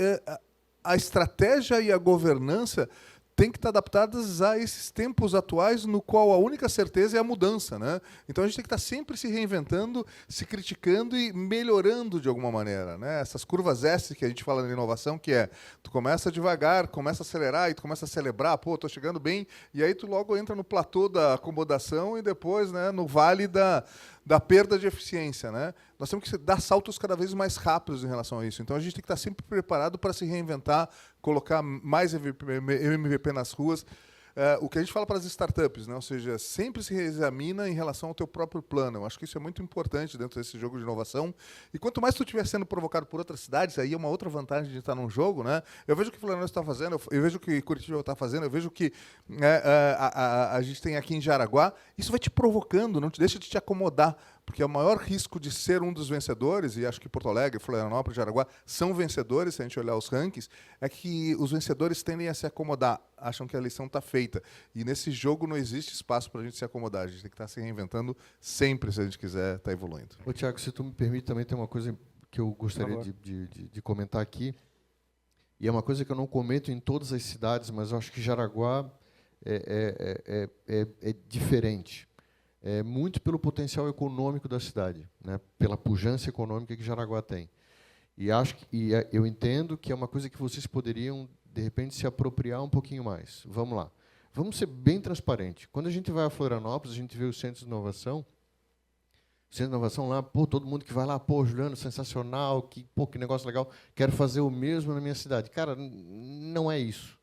a estratégia e a governança tem que estar adaptadas a esses tempos atuais, no qual a única certeza é a mudança, né? Então a gente tem que estar sempre se reinventando, se criticando e melhorando de alguma maneira, né? Essas curvas S que a gente fala na inovação, que tu começa devagar, começa a acelerar e tu começa a celebrar, pô, estou chegando bem, e aí tu logo entra no platô da acomodação e depois, né, no vale da perda de eficiência, né? Nós temos que dar saltos cada vez mais rápidos em relação a isso. Então a gente tem que estar sempre preparado para se reinventar, colocar mais MVP nas ruas. O que a gente fala para as startups, né? Ou seja, sempre se reexamina em relação ao teu próprio plano. Eu acho que isso é muito importante dentro desse jogo de inovação. E quanto mais tu estiver sendo provocado por outras cidades, aí é uma outra vantagem de estar num jogo, né? Eu vejo o que Florianópolis está fazendo, eu vejo o que Curitiba está fazendo, eu vejo o que a gente tem aqui em Jaraguá. Isso vai te provocando, não te deixa de te acomodar. Porque o maior risco de ser um dos vencedores, e acho que Porto Alegre, Florianópolis, Jaraguá são vencedores, se a gente olhar os rankings, é que os vencedores tendem a se acomodar, acham que a lição está feita. E nesse jogo não existe espaço para a gente se acomodar, a gente tem que estar se reinventando sempre se a gente quiser estar evoluindo. Ô, Tiago, se tu me permite, também tem uma coisa que eu gostaria de comentar aqui, e é uma coisa que eu não comento em todas as cidades, mas eu acho que Jaraguá é diferente. Muito pelo potencial econômico da cidade, né? Pela pujança econômica que Jaraguá tem. E eu entendo que é uma coisa que vocês poderiam, de repente, se apropriar um pouquinho mais. Vamos lá. Vamos ser bem transparentes. Quando a gente vai a Florianópolis, a gente vê os centros de inovação. O centro de inovação lá, pô, todo mundo que vai lá, pô, Juliano, sensacional, que negócio legal, quero fazer o mesmo na minha cidade. Cara, não é isso.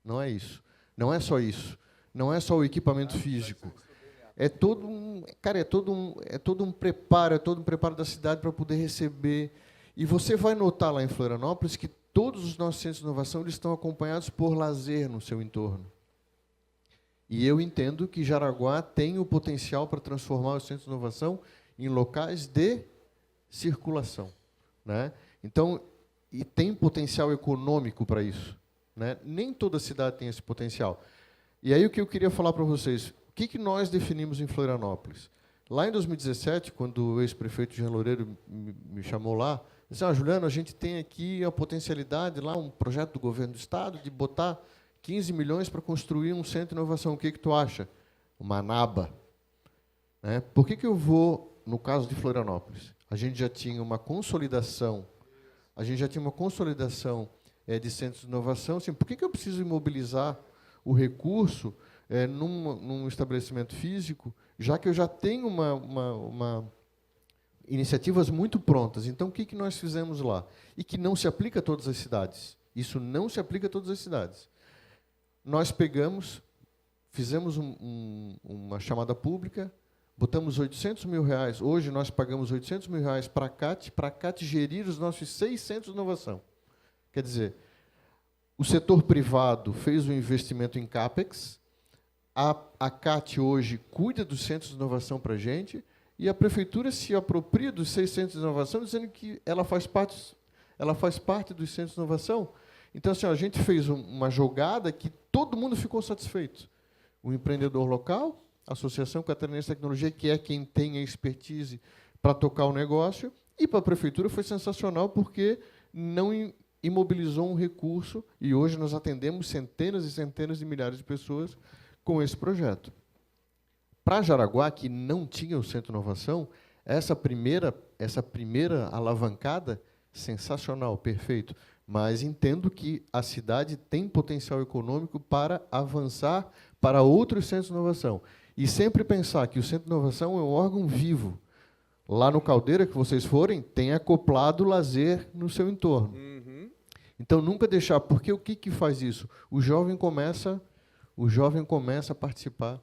Não é isso. Não é só isso. Não é só o equipamento físico. É todo um preparo da cidade para poder receber. E você vai notar lá em Florianópolis que todos os nossos centros de inovação eles estão acompanhados por lazer no seu entorno. E eu entendo que Jaraguá tem o potencial para transformar os centros de inovação em locais de circulação, né? Então, e tem potencial econômico para isso, né? Nem toda cidade tem esse potencial. E aí o que eu queria falar para vocês, o que nós definimos em Florianópolis? Lá em 2017, quando o ex-prefeito Jean Loureiro me chamou lá, disse: Juliano, a gente tem aqui a potencialidade, lá um projeto do governo do estado, de botar 15 milhões para construir um centro de inovação. O que tu acha? Uma naba. Né? Por que eu vou, no caso de Florianópolis? A gente já tinha uma consolidação, de centros de inovação. Assim, por que eu preciso imobilizar o recurso num estabelecimento físico, já que eu já tenho iniciativas muito prontas? Então, o que nós fizemos lá? E que não se aplica a todas as cidades. Isso não se aplica a todas as cidades. Nós fizemos uma chamada pública, botamos R$800 mil. Hoje nós pagamos R$800 mil para a CAT gerir os nossos 6 centros de inovação. Quer dizer, o setor privado fez um investimento em CAPEX, a CAT hoje cuida dos centros de inovação para a gente, e a prefeitura se apropria dos 6 centros de inovação, dizendo que ela faz parte dos centros de inovação. Então, assim, a gente fez uma jogada que todo mundo ficou satisfeito. O empreendedor local, a Associação Catarinense de Tecnologia, que é quem tem a expertise para tocar o negócio, e para a prefeitura foi sensacional, porque não imobilizou um recurso, e hoje nós atendemos centenas e centenas de milhares de pessoas com esse projeto. Para Jaraguá, que não tinha o Centro de Inovação, essa primeira alavancada, sensacional, perfeito. Mas entendo que a cidade tem potencial econômico para avançar para outros centros de inovação. E sempre pensar que o Centro de Inovação é um órgão vivo. Lá no Caldeira, que vocês forem, tem acoplado lazer no seu entorno. Então, nunca deixar, porque o que faz isso? O jovem começa a participar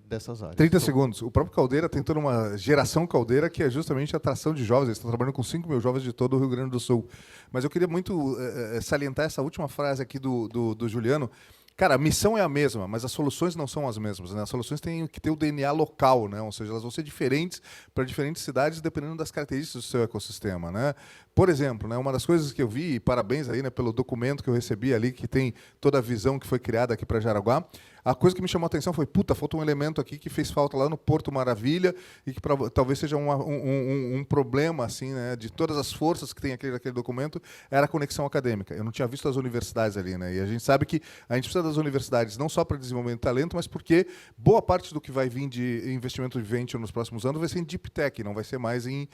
dessas áreas. 30 segundos. O próprio Caldeira tem toda uma geração Caldeira que é justamente a atração de jovens. Eles estão trabalhando com 5 mil jovens de todo o Rio Grande do Sul. Mas eu queria muito salientar essa última frase aqui do Juliano. Cara, a missão é a mesma, mas as soluções não são as mesmas, né? As soluções têm que ter o DNA local, né? Ou seja, elas vão ser diferentes para diferentes cidades, dependendo das características do seu ecossistema, né? Por exemplo, né, uma das coisas que eu vi, e parabéns aí, né, pelo documento que eu recebi ali, que tem toda a visão que foi criada aqui para Jaraguá, a coisa que me chamou a atenção foi, falta um elemento aqui que fez falta lá no Porto Maravilha e que talvez seja um problema, assim, né, de todas as forças que tem aquele documento, era a conexão acadêmica. Eu não tinha visto as universidades ali, né? E a gente sabe que a gente precisa das universidades não só para desenvolvimento de talento, mas porque boa parte do que vai vir de investimento de venture nos próximos anos vai ser em deep tech, não vai ser mais em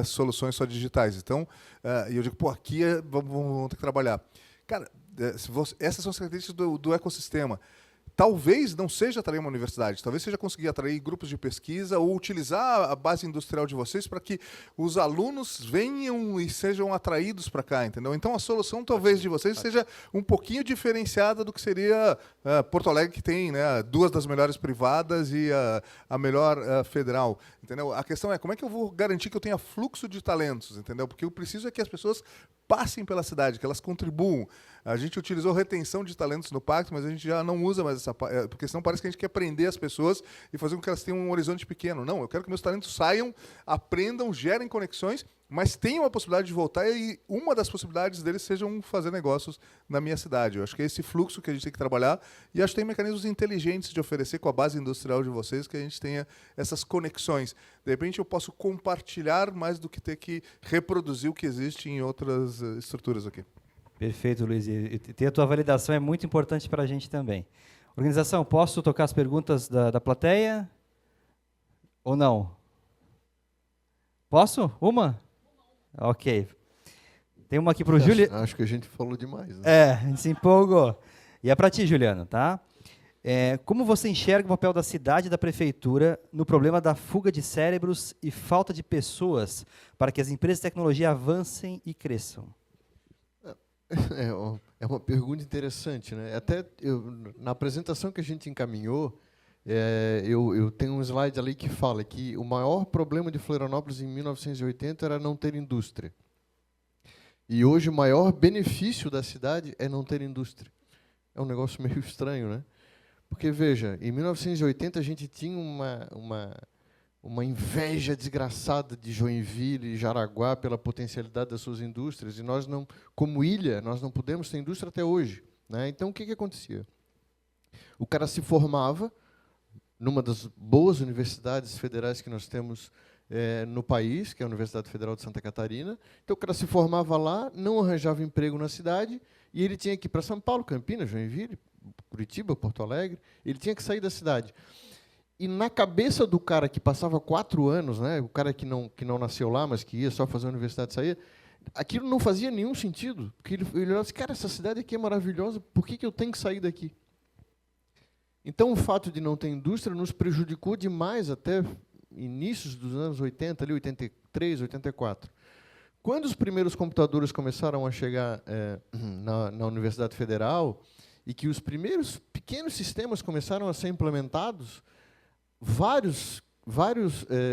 soluções só digitais. Então, e eu digo, aqui vamos ter que trabalhar. Cara, essas são as características do ecossistema. Talvez não seja atrair uma universidade, talvez seja conseguir atrair grupos de pesquisa ou utilizar a base industrial de vocês para que os alunos venham e sejam atraídos para cá, entendeu? Então a solução talvez de vocês seja um pouquinho diferenciada do que seria Porto Alegre, que tem, né, 2 das melhores privadas e a melhor federal, entendeu? A questão é como é que eu vou garantir que eu tenha fluxo de talentos, entendeu? Porque eu preciso é que as pessoas passem pela cidade, que elas contribuam. A gente utilizou retenção de talentos no pacto, mas a gente já não usa mais essa parte, porque senão parece que a gente quer prender as pessoas e fazer com que elas tenham um horizonte pequeno. Não, eu quero que meus talentos saiam, aprendam, gerem conexões, mas tenham a possibilidade de voltar e uma das possibilidades deles sejam fazer negócios na minha cidade. Eu acho que é esse fluxo que a gente tem que trabalhar e acho que tem mecanismos inteligentes de oferecer com a base industrial de vocês que a gente tenha essas conexões. De repente eu posso compartilhar mais do que ter que reproduzir o que existe em outras estruturas aqui. Perfeito, Luiz. E ter a tua validação é muito importante para a gente também. Organização, posso tocar as perguntas da plateia? Ou não? Posso? Uma? Ok. Tem uma aqui para o Juliano. Acho que a gente falou demais. Né? A gente se empolgou. E é para ti, Juliano, tá? Como você enxerga o papel da cidade e da prefeitura no problema da fuga de cérebros e falta de pessoas para que as empresas de tecnologia avancem e cresçam? É uma pergunta interessante, né? Até na apresentação que a gente encaminhou, eu tenho um slide ali que fala que o maior problema de Florianópolis em 1980 era não ter indústria. E hoje o maior benefício da cidade é não ter indústria. É um negócio meio estranho, né? Porque, veja, em 1980 a gente tinha uma inveja desgraçada de Joinville e Jaraguá pela potencialidade das suas indústrias, e nós não, como ilha, nós não podemos ter indústria até hoje, né? Então, o que acontecia? O cara se formava numa das boas universidades federais que nós temos no país, que é a Universidade Federal de Santa Catarina. Então, o cara se formava lá, não arranjava emprego na cidade, e ele tinha que ir para São Paulo, Campinas, Joinville, Curitiba, Porto Alegre, ele tinha que sair da cidade. E na cabeça do cara que passava 4 anos, né, o cara que não nasceu lá, mas que ia só fazer a universidade e saía, aquilo não fazia nenhum sentido. Porque ele olhava assim, cara, essa cidade aqui é maravilhosa, por que eu tenho que sair daqui? Então, o fato de não ter indústria nos prejudicou demais até inícios dos anos 80, ali, 83, 84. Quando os primeiros computadores começaram a chegar na Universidade Federal e que os primeiros pequenos sistemas começaram a ser implementados, vários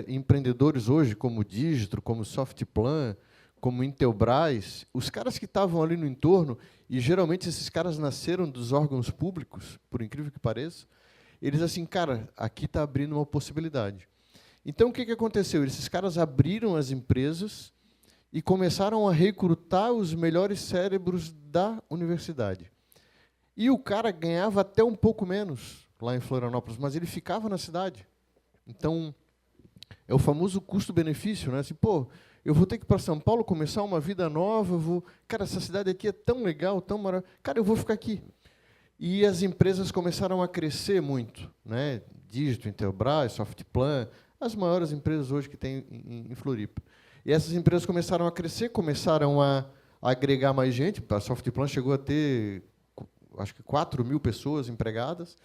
empreendedores hoje, como o Digitro, como o Softplan, como o Intelbras, os caras que estavam ali no entorno, e geralmente esses caras nasceram dos órgãos públicos, por incrível que pareça, eles assim, cara, aqui está abrindo uma possibilidade. Então, o que aconteceu? Esses caras abriram as empresas e começaram a recrutar os melhores cérebros da universidade. E o cara ganhava até um pouco menos lá em Florianópolis, mas ele ficava na cidade. Então, é o famoso custo-benefício, né? Assim, pô, eu vou ter que ir para São Paulo começar uma vida nova, cara, essa cidade aqui é tão legal, tão maravilhosa. Cara, eu vou ficar aqui. E as empresas começaram a crescer muito, né? Digitro, Intelbras, Softplan, as maiores empresas hoje que tem em Floripa. E essas empresas começaram a crescer, começaram a agregar mais gente. A Softplan chegou a ter, acho que 4.000 pessoas empregadas.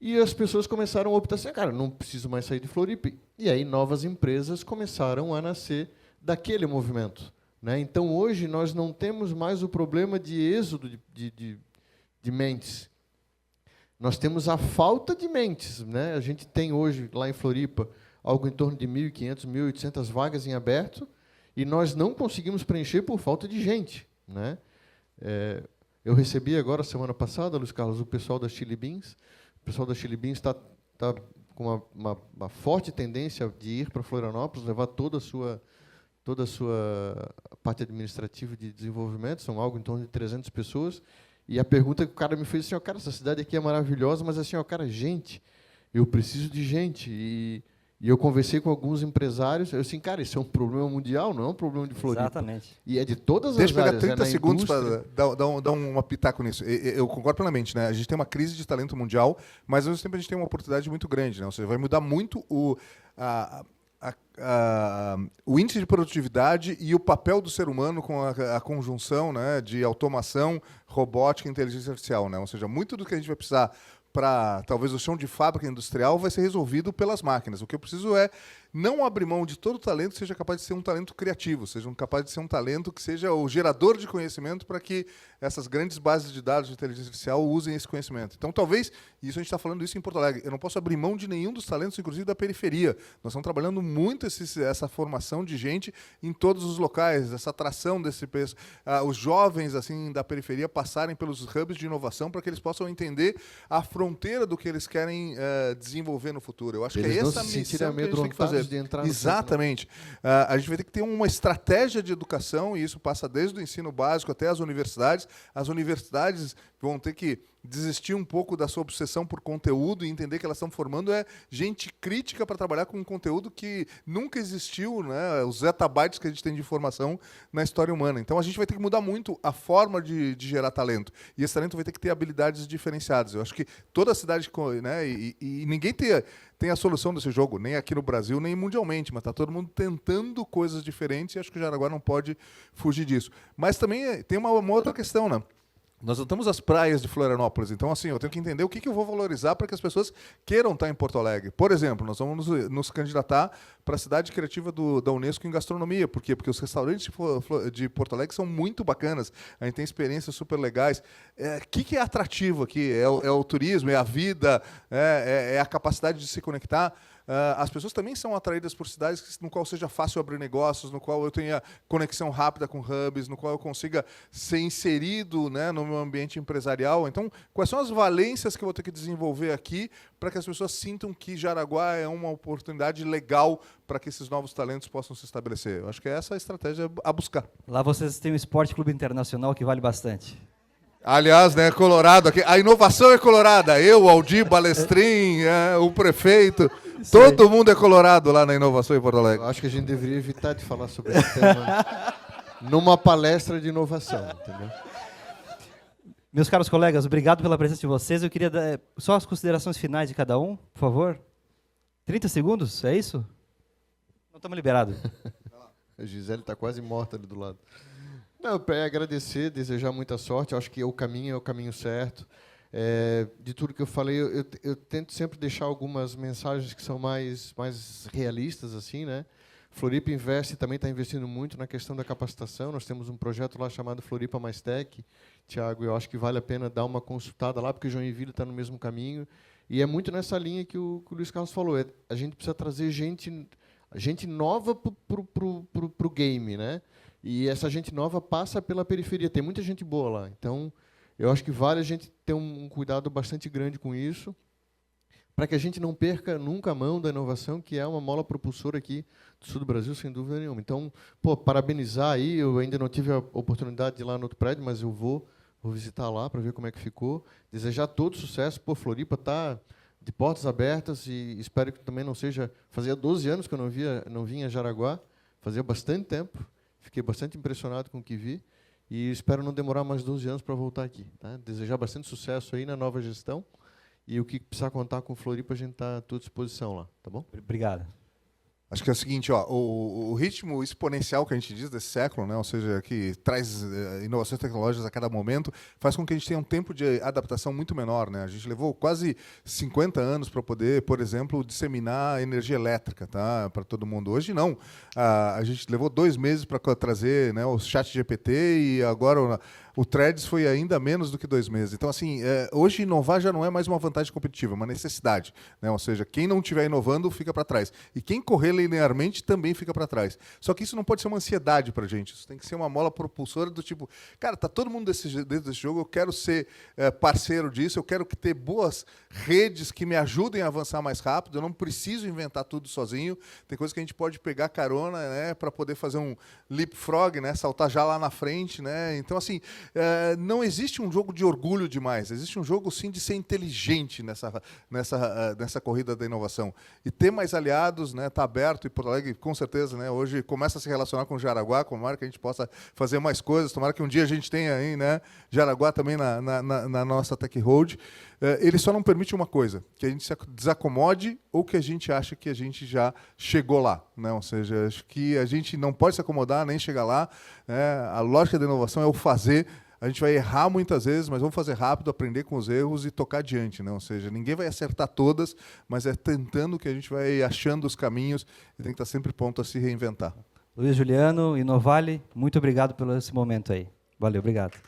E as pessoas começaram a optar assim, cara, não preciso mais sair de Floripa. E aí novas empresas começaram a nascer daquele movimento, né? Então, hoje, nós não temos mais o problema de êxodo de mentes. Nós temos a falta de mentes, né? A gente tem hoje, lá em Floripa, algo em torno de 1.500, 1.800 vagas em aberto, e nós não conseguimos preencher por falta de gente, né? Eu recebi agora, semana passada, Luiz Carlos, o pessoal da Chili Beans. O pessoal da Chili Beans está com uma forte tendência de ir para Florianópolis, levar toda a sua parte administrativa de desenvolvimento, são algo em torno de 300 pessoas. E a pergunta que o cara me fez assim, cara, essa cidade aqui é maravilhosa, mas assim, cara, gente, eu preciso de gente. E eu conversei com alguns empresários, eu assim, cara, isso é um problema mundial, não é um problema de Floripa. Exatamente. E é de todas Deixa as áreas. Deixa eu pegar 30 segundos para dar um pitaco nisso. Eu concordo plenamente, né? A gente tem uma crise de talento mundial, mas ao mesmo tempo a gente tem uma oportunidade muito grande, né? Ou seja, vai mudar muito o índice de produtividade e o papel do ser humano com a conjunção, né, de automação, robótica e inteligência artificial, né? Ou seja, muito do que a gente vai precisar para talvez o chão de fábrica industrial vai ser resolvido pelas máquinas. O que eu preciso é não abrir mão de todo o talento que seja capaz de ser um talento criativo, seja capaz de ser um talento que seja o gerador de conhecimento para que essas grandes bases de dados de inteligência artificial usem esse conhecimento. Então, talvez, isso a gente está falando isso em Porto Alegre, eu não posso abrir mão de nenhum dos talentos, inclusive da periferia. Nós estamos trabalhando muito essa formação de gente em todos os locais, essa atração os jovens assim da periferia passarem pelos hubs de inovação para que eles possam entender a fronteira do que eles querem desenvolver no futuro. Eu acho que é essa a missão que a gente tem que fazer. Exatamente. A gente vai ter que ter uma estratégia de educação, e isso passa desde o ensino básico até as universidades. As universidades vão ter que desistir um pouco da sua obsessão por conteúdo e entender que elas estão formando gente crítica para trabalhar com um conteúdo que nunca existiu, né? Os zettabytes que a gente tem de informação na história humana. Então, a gente vai ter que mudar muito a forma de gerar talento. E esse talento vai ter que ter habilidades diferenciadas. Eu acho que toda cidade, né, e ninguém tem a solução desse jogo, nem aqui no Brasil, nem mundialmente, mas está todo mundo tentando coisas diferentes, e acho que o Jaraguá não pode fugir disso. Mas também tem uma outra questão, né? Nós não temos as praias de Florianópolis, então assim, eu tenho que entender o que eu vou valorizar para que as pessoas queiram estar em Porto Alegre. Por exemplo, nós vamos nos candidatar para a cidade criativa da Unesco em gastronomia. Por quê? Porque os restaurantes de Porto Alegre são muito bacanas, a gente tem experiências super legais. O que é atrativo aqui? É o turismo, é a vida, é a capacidade de se conectar. as pessoas também são atraídas por cidades no qual seja fácil abrir negócios, no qual eu tenha conexão rápida com hubs, no qual eu consiga ser inserido, né, no meu ambiente empresarial. Então, quais são as valências que eu vou ter que desenvolver aqui para que as pessoas sintam que Jaraguá é uma oportunidade legal para que esses novos talentos possam se estabelecer? Eu acho que é essa a estratégia a buscar. Lá vocês têm o Esporte Clube Internacional, que vale bastante. Aliás, né, Colorado, aqui, a inovação é colorada. Eu, Aldir Balestrin, o prefeito, todo mundo é colorado lá na inovação em Porto Alegre. Eu acho que a gente deveria evitar de falar sobre esse tema numa palestra de inovação, entendeu? Meus caros colegas, obrigado pela presença de vocês. Eu queria dar só as considerações finais de cada um, por favor. 30 segundos, é isso? Não estamos liberados. A Gisele está quase morta ali do lado. Não, para agradecer, desejar muita sorte. Eu acho que o caminho é o caminho certo. De tudo que eu falei, eu tento sempre deixar algumas mensagens que são mais realistas, assim, né? Floripa Investe também está investindo muito na questão da capacitação. Nós temos um projeto lá chamado Floripa Mais Tech. Tiago, eu acho que vale a pena dar uma consultada lá, porque Joinville está no mesmo caminho. E é muito nessa linha que o Luiz Carlos falou. A gente precisa trazer gente nova para o game, né? E essa gente nova passa pela periferia. Tem muita gente boa lá. Então, eu acho que vale a gente ter um cuidado bastante grande com isso, para que a gente não perca nunca a mão da inovação, que é uma mola propulsora aqui do sul do Brasil, sem dúvida nenhuma. Então, parabenizar aí. Eu ainda não tive a oportunidade de ir lá no outro prédio, mas eu vou visitar lá para ver como é que ficou. Desejar todo sucesso. Floripa está de portas abertas e espero que também não seja... Fazia 12 anos que eu não vinha a Jaraguá, fazia bastante tempo. Fiquei bastante impressionado com o que vi e espero não demorar mais 12 anos para voltar aqui. Tá? Desejar bastante sucesso aí na nova gestão e o que precisar contar com Floripa, a gente está à tua disposição lá, tá bom? Obrigado. Acho que é o seguinte, o ritmo exponencial que a gente diz desse século, né, ou seja, que traz inovações tecnológicas a cada momento, faz com que a gente tenha um tempo de adaptação muito menor, né? A gente levou quase 50 anos para poder, por exemplo, disseminar energia elétrica, tá, para todo mundo. Hoje não. A gente levou 2 meses para trazer, né, o ChatGPT e agora o Threads foi ainda menos do que 2 meses. Então, assim, hoje inovar já não é mais uma vantagem competitiva, é uma necessidade, né? Ou seja, quem não estiver inovando fica para trás. E quem correr linearmente também fica para trás. Só que isso não pode ser uma ansiedade para a gente. Isso tem que ser uma mola propulsora do tipo, cara, tá todo mundo dentro desse jogo, eu quero ser parceiro disso, eu quero ter boas redes que me ajudem a avançar mais rápido, eu não preciso inventar tudo sozinho. Tem coisas que a gente pode pegar carona, né, para poder fazer um leapfrog, né, saltar já lá na frente, né? Então, assim, não existe um jogo de orgulho demais, existe um jogo, sim, de ser inteligente nessa corrida da inovação. E ter mais aliados, né, tá aberto, e Porto Alegre, com certeza, né, hoje começa a se relacionar com Jaraguá, tomara que a gente possa fazer mais coisas, tomara que um dia a gente tenha aí, né, Jaraguá também na nossa Tech Road. Ele só não permite uma coisa, que a gente se desacomode ou que a gente acha que a gente já chegou lá, né? Ou seja, acho que a gente não pode se acomodar nem chegar lá, né? A lógica da inovação é o fazer. A gente vai errar muitas vezes, mas vamos fazer rápido, aprender com os erros e tocar adiante, né? Ou seja, ninguém vai acertar todas, mas é tentando que a gente vai achando os caminhos e tem que estar sempre pronto a se reinventar. Luiz Juliano, Inovale, muito obrigado pelo esse momento aí. Valeu, obrigado.